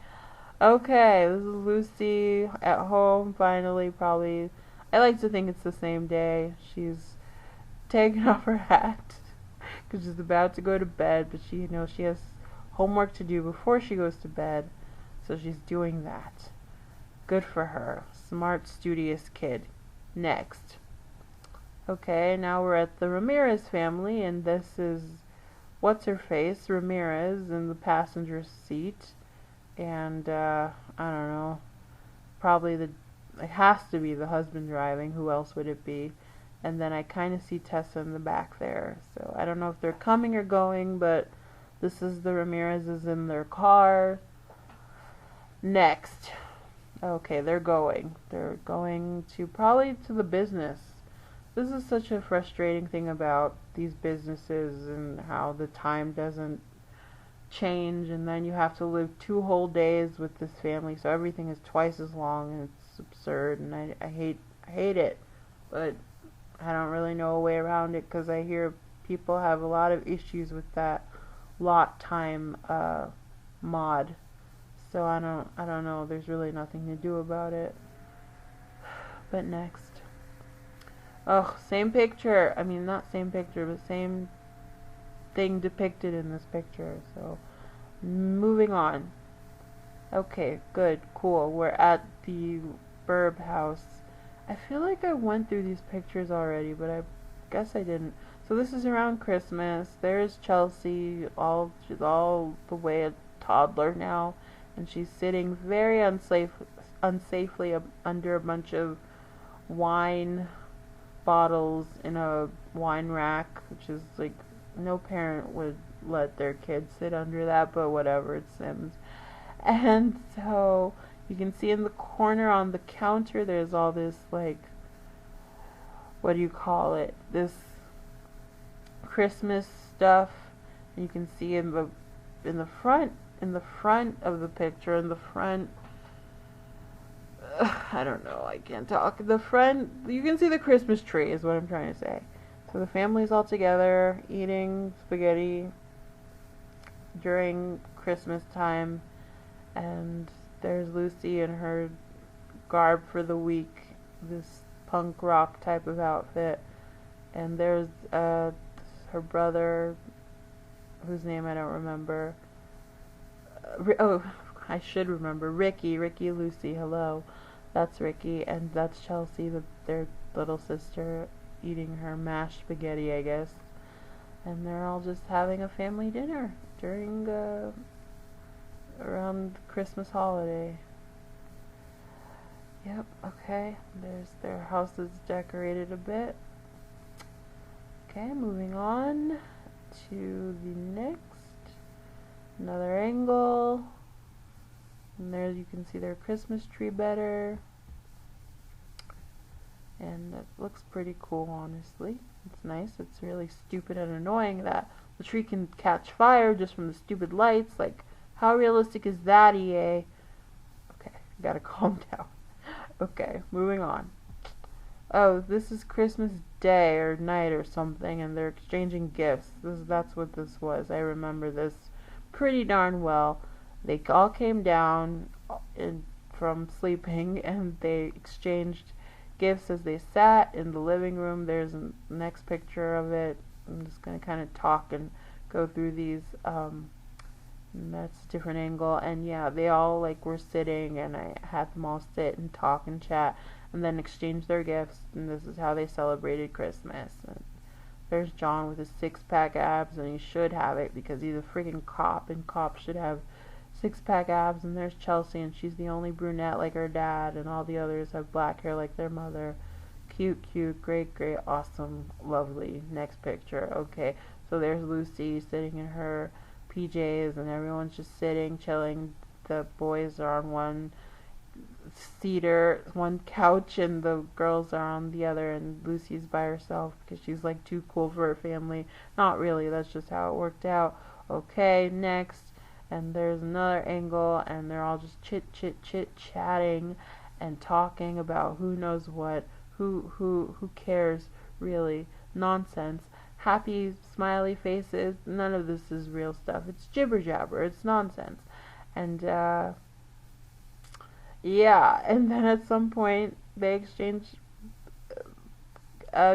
Okay, this is Lucy at home finally, probably. I like to think it's the same day. She's taking off her hat because she's about to go to bed, but she knows she has homework to do before she goes to bed, so she's doing that. Good for her. Smart, studious kid. Next. Okay, now we're at the Ramirez family, and this is what's-her-face, Ramirez, in the passenger seat. And, I don't know, probably it has to be the husband driving. Who else would it be? And then I kind of see Tessa in the back there. So I don't know if they're coming or going, but this is the Ramirez's in their car. Next. Okay, they're going. They're going to probably to the business. This is such a frustrating thing about these businesses and how the time doesn't change, and then you have to live 2 whole days with this family, so everything is twice as long, and it's absurd, and I hate it, but I don't really know a way around it because I hear people have a lot of issues with that lot time mod. So I don't know. There's really nothing to do about it. But next. Oh, same picture. I mean, not same picture, but same thing depicted in this picture. So, moving on. Okay, good, cool. We're at the Burb house. I feel like I went through these pictures already, but I guess I didn't. So this is around Christmas. There's Chelsea, she's all the way a toddler now, and she's sitting very unsafely under a bunch of wine bottles in a wine rack, which is like no parent would let their kids sit under that, but whatever, it's Sims. And so you can see in the corner on the counter there's all this, like, what do you call it, this Christmas stuff. And you can see in the front of the picture, in the front, I don't know, I can't talk. The front, you can see the Christmas tree is what I'm trying to say. So the family's all together eating spaghetti during Christmas time, and there's Lucy in her garb for the week, this punk rock type of outfit, and there's her brother, whose name I don't remember. I should remember. Ricky, Lucy, hello. That's Ricky, and that's Chelsea, their little sister, eating her mashed spaghetti, I guess. And they're all just having a family dinner during around Christmas holiday. Yep, okay. Their house is decorated a bit. Okay, moving on to the next. Another angle. And there you can see their Christmas tree better. And it looks pretty cool, honestly. It's nice. It's really stupid and annoying that the tree can catch fire just from the stupid lights. Like, how realistic is that, EA? Okay, gotta calm down. Okay, moving on. Oh, this is Christmas Day or night or something, and they're exchanging gifts. That's what this was. I remember this pretty darn well. They all came down from sleeping, and they exchanged gifts as they sat in the living room. There's a next picture of it. I'm just going to kind of talk and go through these. That's a different angle. And yeah, they all like were sitting, and I had them all sit and talk and chat and then exchange their gifts, and this is how they celebrated Christmas. And there's John with his six-pack abs, and he should have it because he's a freaking cop, and cops should have six-pack abs. And there's Chelsea, and she's the only brunette like her dad, and all the others have black hair like their mother. Cute, great, awesome, lovely. Next picture. Okay, so there's Lucy sitting in her PJs, and everyone's just sitting, chilling, the boys are on one couch, and the girls are on the other, and Lucy's by herself because she's like too cool for her family. Not really, that's just how it worked out. Okay, next. And there's another angle, and they're all just chit chatting and talking about who knows what, who cares, really. Nonsense. Happy smiley faces. None of this is real stuff. It's jibber jabber. It's nonsense. And yeah, and then at some point they exchange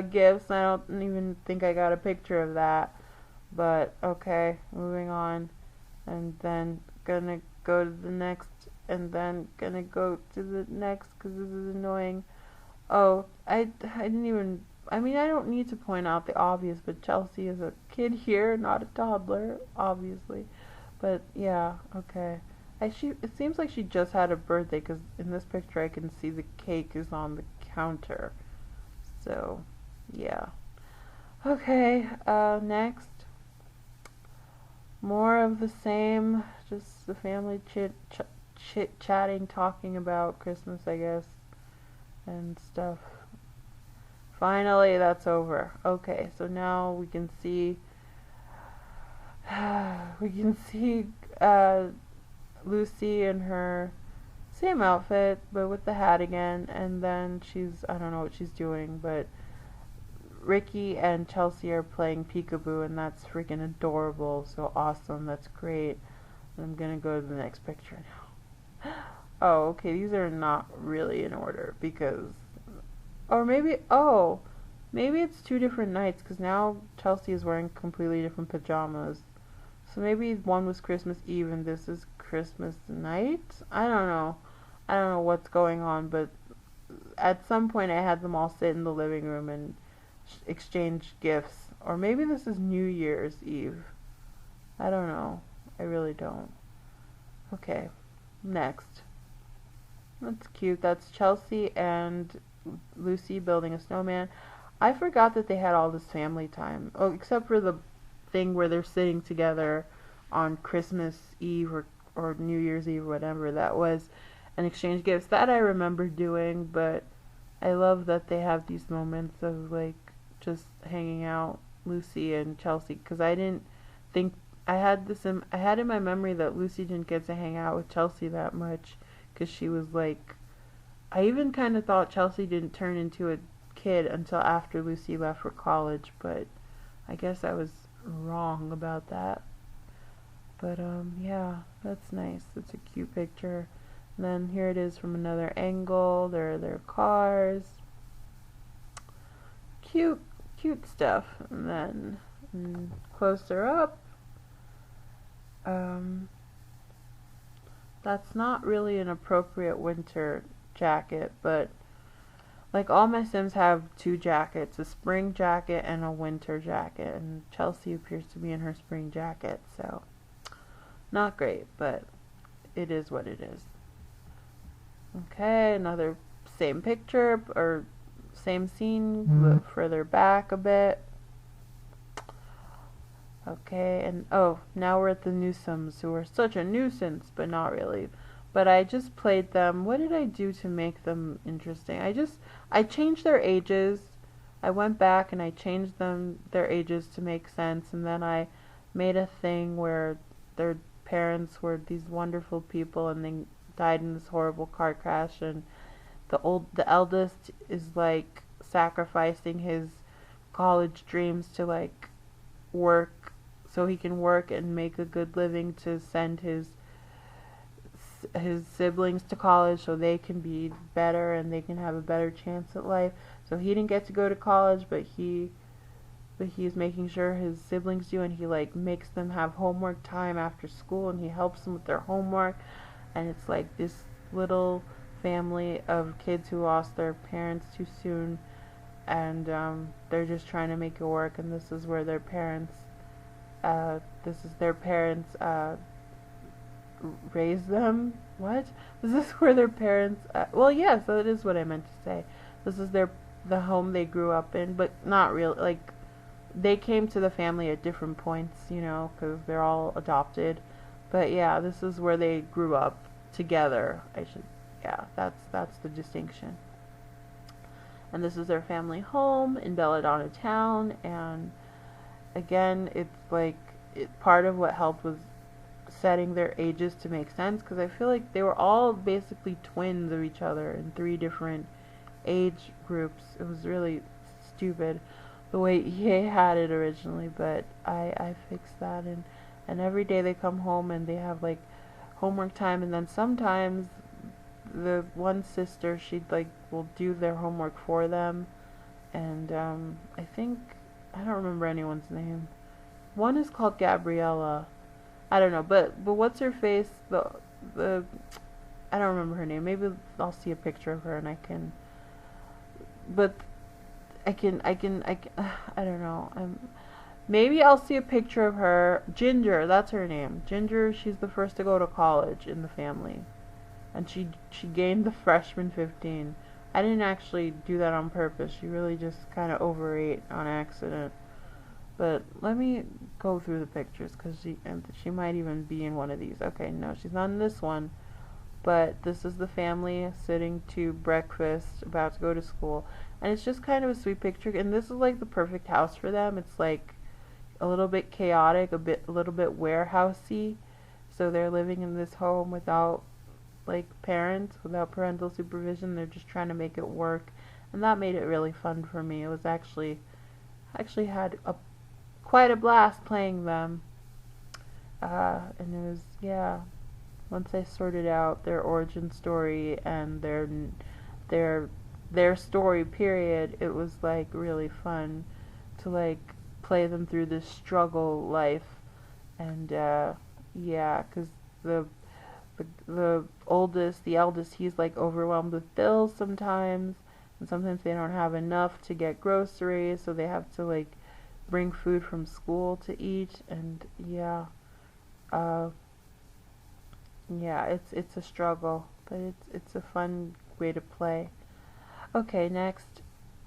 gifts. I don't even think I got a picture of that. But okay, moving on. And then gonna go to the next, and then gonna go to the next because this is annoying. Oh, I didn't even, I mean, I don't need to point out the obvious, but Chelsea is a kid here, not a toddler, obviously. But yeah, okay. It seems like she just had a birthday because in this picture I can see the cake is on the counter. So, yeah. Okay, next. More of the same, just the family chit-chatting, talking about Christmas, I guess, and stuff. Finally, that's over. Okay, so now we can see Lucy in her same outfit, but with the hat again, and then I don't know what she's doing, but Ricky and Chelsea are playing peekaboo, and that's freaking adorable, so awesome, that's great. And I'm gonna go to the next picture now. Oh, okay, these are not really in order, because, or maybe it's two different nights, because now Chelsea is wearing completely different pajamas. So maybe one was Christmas Eve and this is Christmas night? I don't know. I don't know what's going on, but at some point I had them all sit in the living room and exchange gifts. Or maybe this is New Year's Eve. I don't know. I really don't. Okay, next. That's cute. That's Chelsea and Lucy building a snowman. I forgot that they had all this family time. Oh, except for the thing where they're sitting together on Christmas Eve or New Year's Eve or whatever that was, and exchange gifts. That I remember doing, but I love that they have these moments of like just hanging out, Lucy and Chelsea, because I didn't think I had in my memory that Lucy didn't get to hang out with Chelsea that much because she was like, I even kind of thought Chelsea didn't turn into a kid until after Lucy left for college, but I guess I was wrong about that. But yeah, that's nice. It's a cute picture. And then here it is from another angle. There are their cars. Cute stuff. And then closer up, that's not really an appropriate winter jacket, but like all my Sims have two jackets, a spring jacket and a winter jacket, and Chelsea appears to be in her spring jacket, so not great, but it is what it is. Okay, another same picture, or same scene, but further back a bit. Okay, and oh, now we're at the Newsomes, who are such a nuisance, but not really. But I just played them. What did I do to make them interesting? I changed their ages. I went back and I changed their ages to make sense, and then I made a thing where their parents were these wonderful people and they died in this horrible car crash, and the eldest is like sacrificing his college dreams to like work so he can work and make a good living to send his siblings to college so they can be better and they can have a better chance at life. So he didn't get to go to college, but he's making sure his siblings do, and he like makes them have homework time after school, and he helps them with their homework. And it's like this little family of kids who lost their parents too soon, and they're just trying to make it work. And this is where their parents raise them. What? This is where their parents well, yeah, so it is what I meant to say. This is the home they grew up in, but not real, like they came to the family at different points, you know, because they're all adopted, But yeah, this is where they grew up together. Yeah, that's the distinction. And this is their family home in Belladonna Town. And again, it's like part of what helped was setting their ages to make sense, because I feel like they were all basically twins of each other in three different age groups. It was really stupid the way EA had it originally, but I fixed that. And every day they come home and they have like homework time, and then sometimes the one sister, she'd like will do their homework for them. And I think, I don't remember anyone's name. One is called Gabriella. I don't know, but what's her face? The I don't remember her name. Maybe I'll see a picture of her and I can. But I can. I don't know. Maybe I'll see a picture of her. Ginger, that's her name. Ginger. She's the first to go to college in the family, and she gained the freshman 15. I didn't actually do that on purpose. She really just kind of overate on accident. But let me go through the pictures, because she might even be in one of these. Okay, no, she's not in this one. But this is the family sitting to breakfast, about to go to school. And it's just kind of a sweet picture. And this is like the perfect house for them. It's like a little bit chaotic, a little bit warehousey. So they're living in this home without like parents, without parental supervision. They're just trying to make it work. And that made it really fun for me. It was actually had quite a blast playing them. And it was, yeah, once I sorted out their origin story and their story period, it was like really fun to like play them through this struggle life. And yeah, because the eldest, he's like overwhelmed with bills sometimes, and sometimes they don't have enough to get groceries, so they have to like bring food from school to eat. And yeah, yeah, it's a struggle, but it's a fun way to play. Okay, next.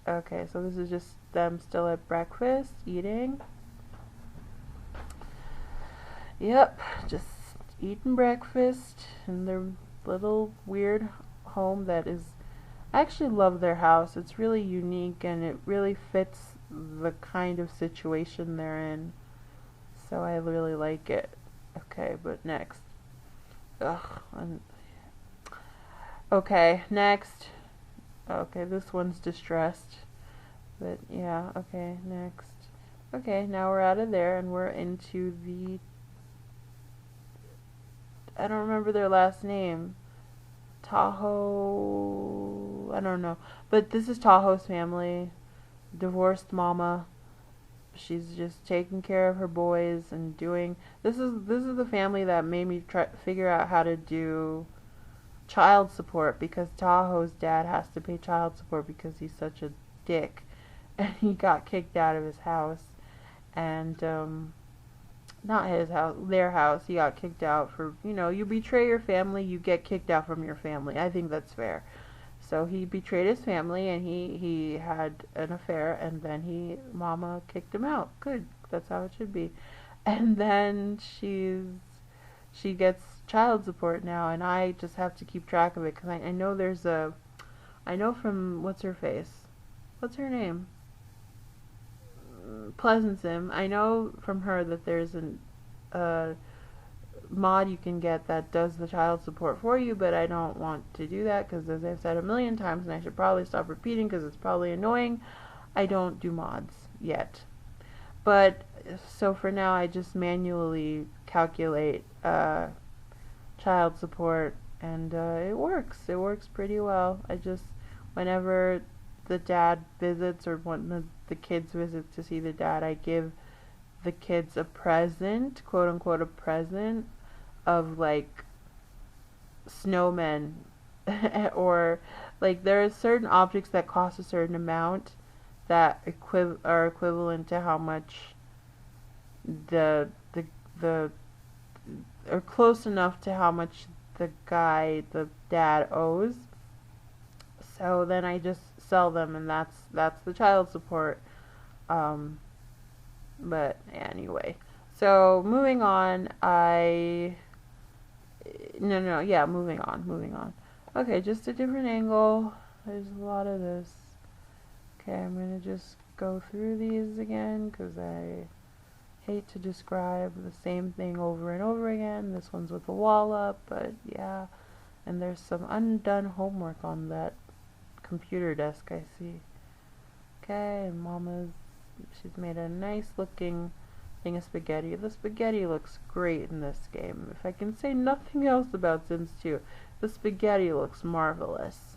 Okay, so this is just them still at breakfast eating. Yep, just eating breakfast in their little weird home that is, I actually love their house. It's really unique and it really fits the kind of situation they're in. So I really like it. Okay, but next. Ugh. Okay, next. Okay, this one's distressed. But yeah, okay, next. Okay, now we're out of there and we're into the, I don't remember their last name. Tahoe, I don't know. But this is Tahoe's family. Divorced mama. She's just taking care of her boys and doing, this is the family that made me try figure out how to do child support, because Tahoe's dad has to pay child support because he's such a dick and he got kicked out of his house. And not his house, their house. He got kicked out for, you betray your family, you get kicked out from your family. I think that's fair. So he betrayed his family and he had an affair, and then mama kicked him out. Good. That's how it should be. And then she gets child support now, and I just have to keep track of it, because I know I know from, what's her face? What's her name? Pleasant Sim. I know from her that there's a mod you can get that does the child support for you, but I don't want to do that, because as I've said a million times, and I should probably stop repeating because it's probably annoying, I don't do mods yet. But so for now I just manually calculate child support, and it works pretty well. I just, whenever the dad visits, or when the kids visit to see the dad, I give the kids a present, quote unquote a present, of like snowmen or like there are certain objects that cost a certain amount that are equivalent to how much the or close enough to how much the dad owes. So then I just sell them, and that's the child support. But anyway, so moving on, I No, yeah, moving on. Okay, just a different angle. There's a lot of this. Okay, I'm gonna just go through these again because I hate to describe the same thing over and over again. This one's with the wall up, but yeah. And there's some undone homework on that computer desk, I see. Okay, and she's made a nice looking thing of spaghetti. The spaghetti looks great in this game. If I can say nothing else about Sims 2, the spaghetti looks marvelous.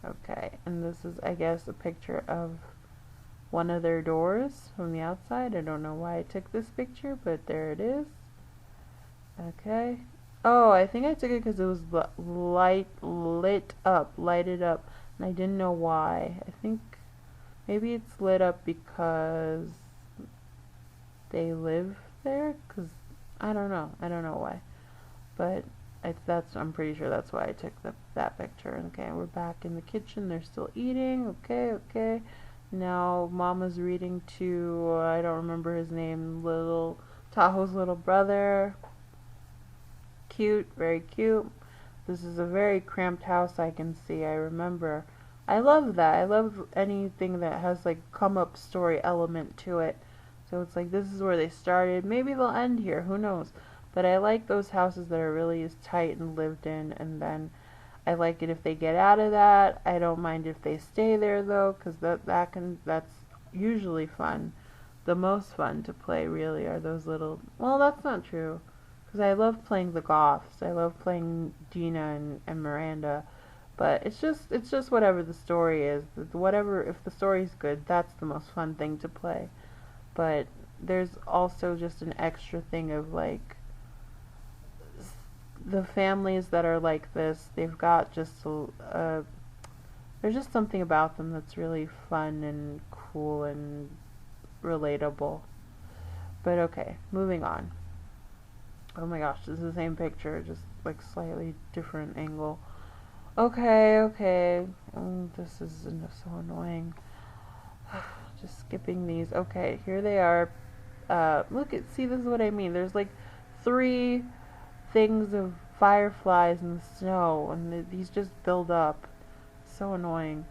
Okay, and this is, I guess, a picture of one of their doors from the outside. I don't know why I took this picture, but there it is. Okay. Oh, I think I took it because it was lighted up, and I didn't know why. I think maybe it's lit up because they live there, because I don't know why, but I'm pretty sure that's why I took that picture. Okay, we're back in the kitchen. They're still eating. Okay. Now Mama's reading to I don't remember his name, little Tahoe's little brother. Cute, very cute. This is a very cramped house, I can see. I remember. I love that. I love anything that has like come up story element to it. So it's like this is where they started. Maybe they'll end here. Who knows? But I like those houses that are really tight and lived in, and then I like it if they get out of that. I don't mind if they stay there though, because that's usually fun. The most fun to play really are those little. Well, that's not true, because I love playing the Goths. I love playing Dina and Miranda. But it's just whatever the story is. Whatever, if the story's good, that's the most fun thing to play. But there's also just an extra thing of like the families that are like this. They've got just there's just something about them that's really fun and cool and relatable. But okay, moving on. Oh my gosh, this is the same picture, just like slightly different angle. Okay. Oh, this is so annoying. Just skipping these. Okay, here they are. See, this is what I mean. There's like 3 things of fireflies in the snow, and these just build up. So annoying.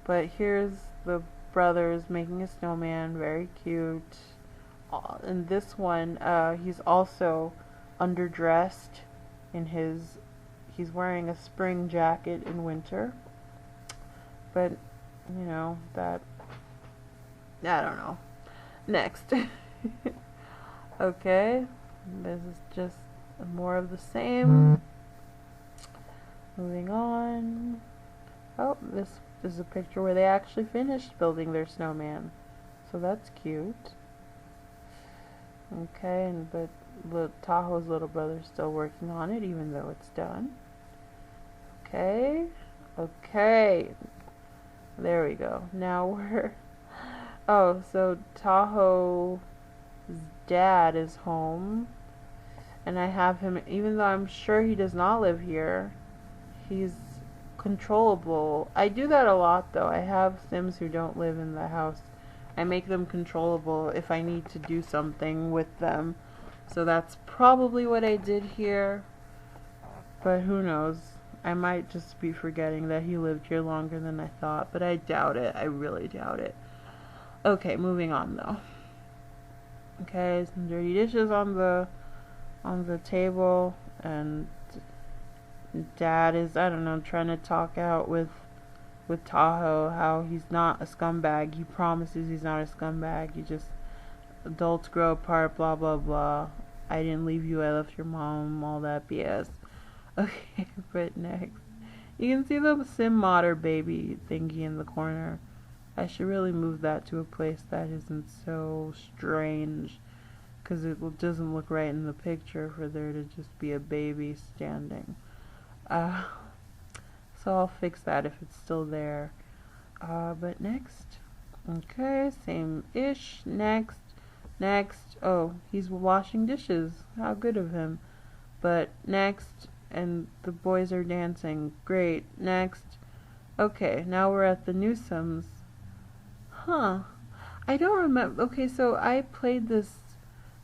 But here's the brothers making a snowman. Very cute. And this one, he's also underdressed in he's wearing a spring jacket in winter. But, you know, I don't know. Next. Okay. This is just more of the same. Moving on. Oh, this is a picture where they actually finished building their snowman. So that's cute. Okay, but Tahoe's little brother's still working on it, even though it's done. Okay. There we go. Now we're... Oh, so Tahoe's dad is home. And I have him, even though I'm sure he does not live here, he's controllable. I do that a lot, though. I have Sims who don't live in the house. I make them controllable if I need to do something with them. So that's probably what I did here. But who knows? I might just be forgetting that he lived here longer than I thought. But I doubt it. I really doubt it. Okay, moving on, though. Okay, some dirty dishes on the table, and Dad is, I don't know, trying to talk out with Tahoe how he's not a scumbag. He promises he's not a scumbag. You just, adults grow apart, blah blah blah. I didn't leave you, I left your mom, all that BS. Okay, but next, you can see the Sim Modder baby thingy in the corner. I should really move that to a place that isn't so strange, because it doesn't look right in the picture for there to just be a baby standing. So I'll fix that if it's still there. But next. Okay, same-ish. Next. Oh, he's washing dishes. How good of him. But next, and the boys are dancing. Great. Next. Okay, now we're at the Newsomes. Huh. I don't remember. Okay, so I played this.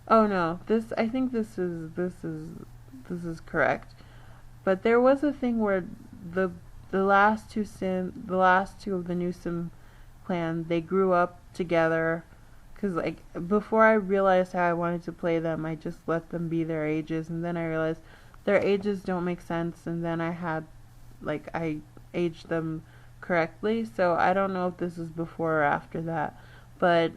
Oh no, I think this is correct. But there was a thing where the the the last two of the Newsom clan, they grew up together. Because, like, before I realized how I wanted to play them, I just let them be their ages. And then I realized their ages don't make sense. And then I aged them correctly. So I don't know if this is before or after that. But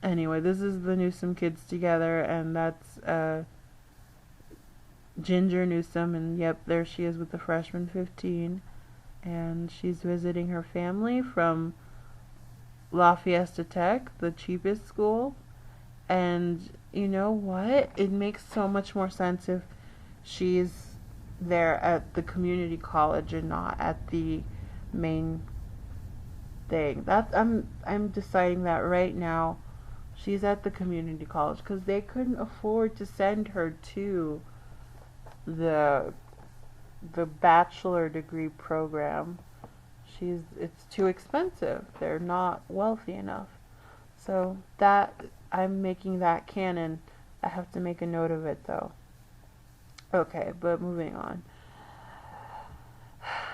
anyway, this is the Newsom kids together. And that's Ginger Newsom. And yep, there she is with the freshman 15. And she's visiting her family from La Fiesta Tech, the cheapest school. And you know what? It makes so much more sense if she's there at the community college and not at the main thing. That's I'm deciding that right now. She's at the community college because they couldn't afford to send her to the bachelor degree program. It's too expensive. They're not wealthy enough. So that I'm making that canon. I have to make a note of it though. Okay, but moving on.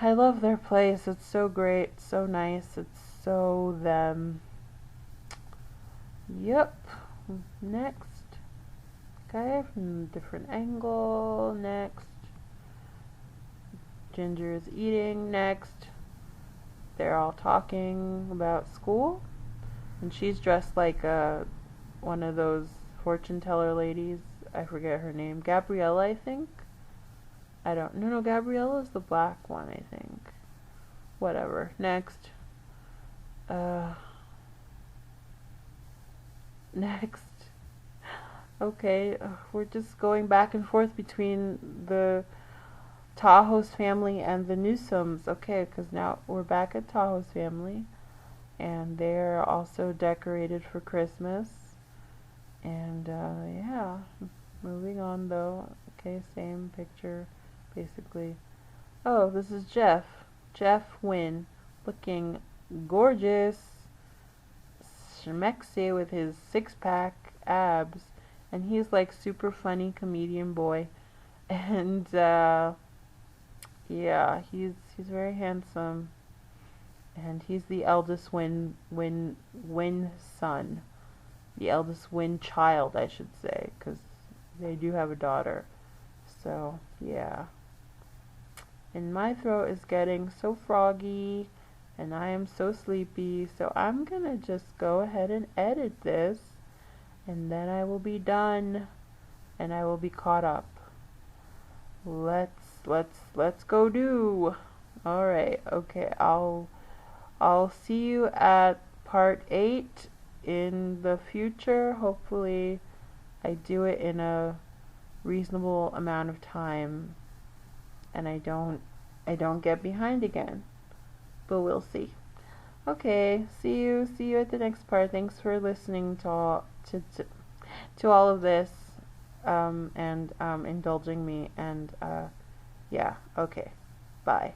I love their place. It's so great, so nice. It's so them. Yep. Next. Okay, from a different angle. Next. Ginger is eating. Next. They're all talking about school. And she's dressed like one of those fortune teller ladies. I forget her name. Gabriella, I think. I don't. No, Gabriella's the black one, I think. Whatever. Next. Next. Okay, we're just going back and forth between the Tahoe's family and the Newsoms. Okay, because now we're back at Tahoe's family. And they're also decorated for Christmas. And, yeah. Moving on, though. Okay, same picture, basically. Oh, this is Jeff. Jeff Wynn. Looking gorgeous. Schmexy with his six-pack abs. And he's like super funny comedian boy. And, yeah, he's very handsome. And he's the eldest Wynn son. The eldest Wynn child, I should say, because they do have a daughter. So, yeah. And my throat is getting so froggy, and I am so sleepy, so I'm gonna just go ahead and edit this, and then I will be done, and I will be caught up. Let's go do. Alright, okay, I'll see you at part 8 in the future. Hopefully I do it in a reasonable amount of time and I don't get behind again. But we'll see. Okay, see you at the next part. Thanks for listening to all of this and indulging me, and yeah, okay. Bye.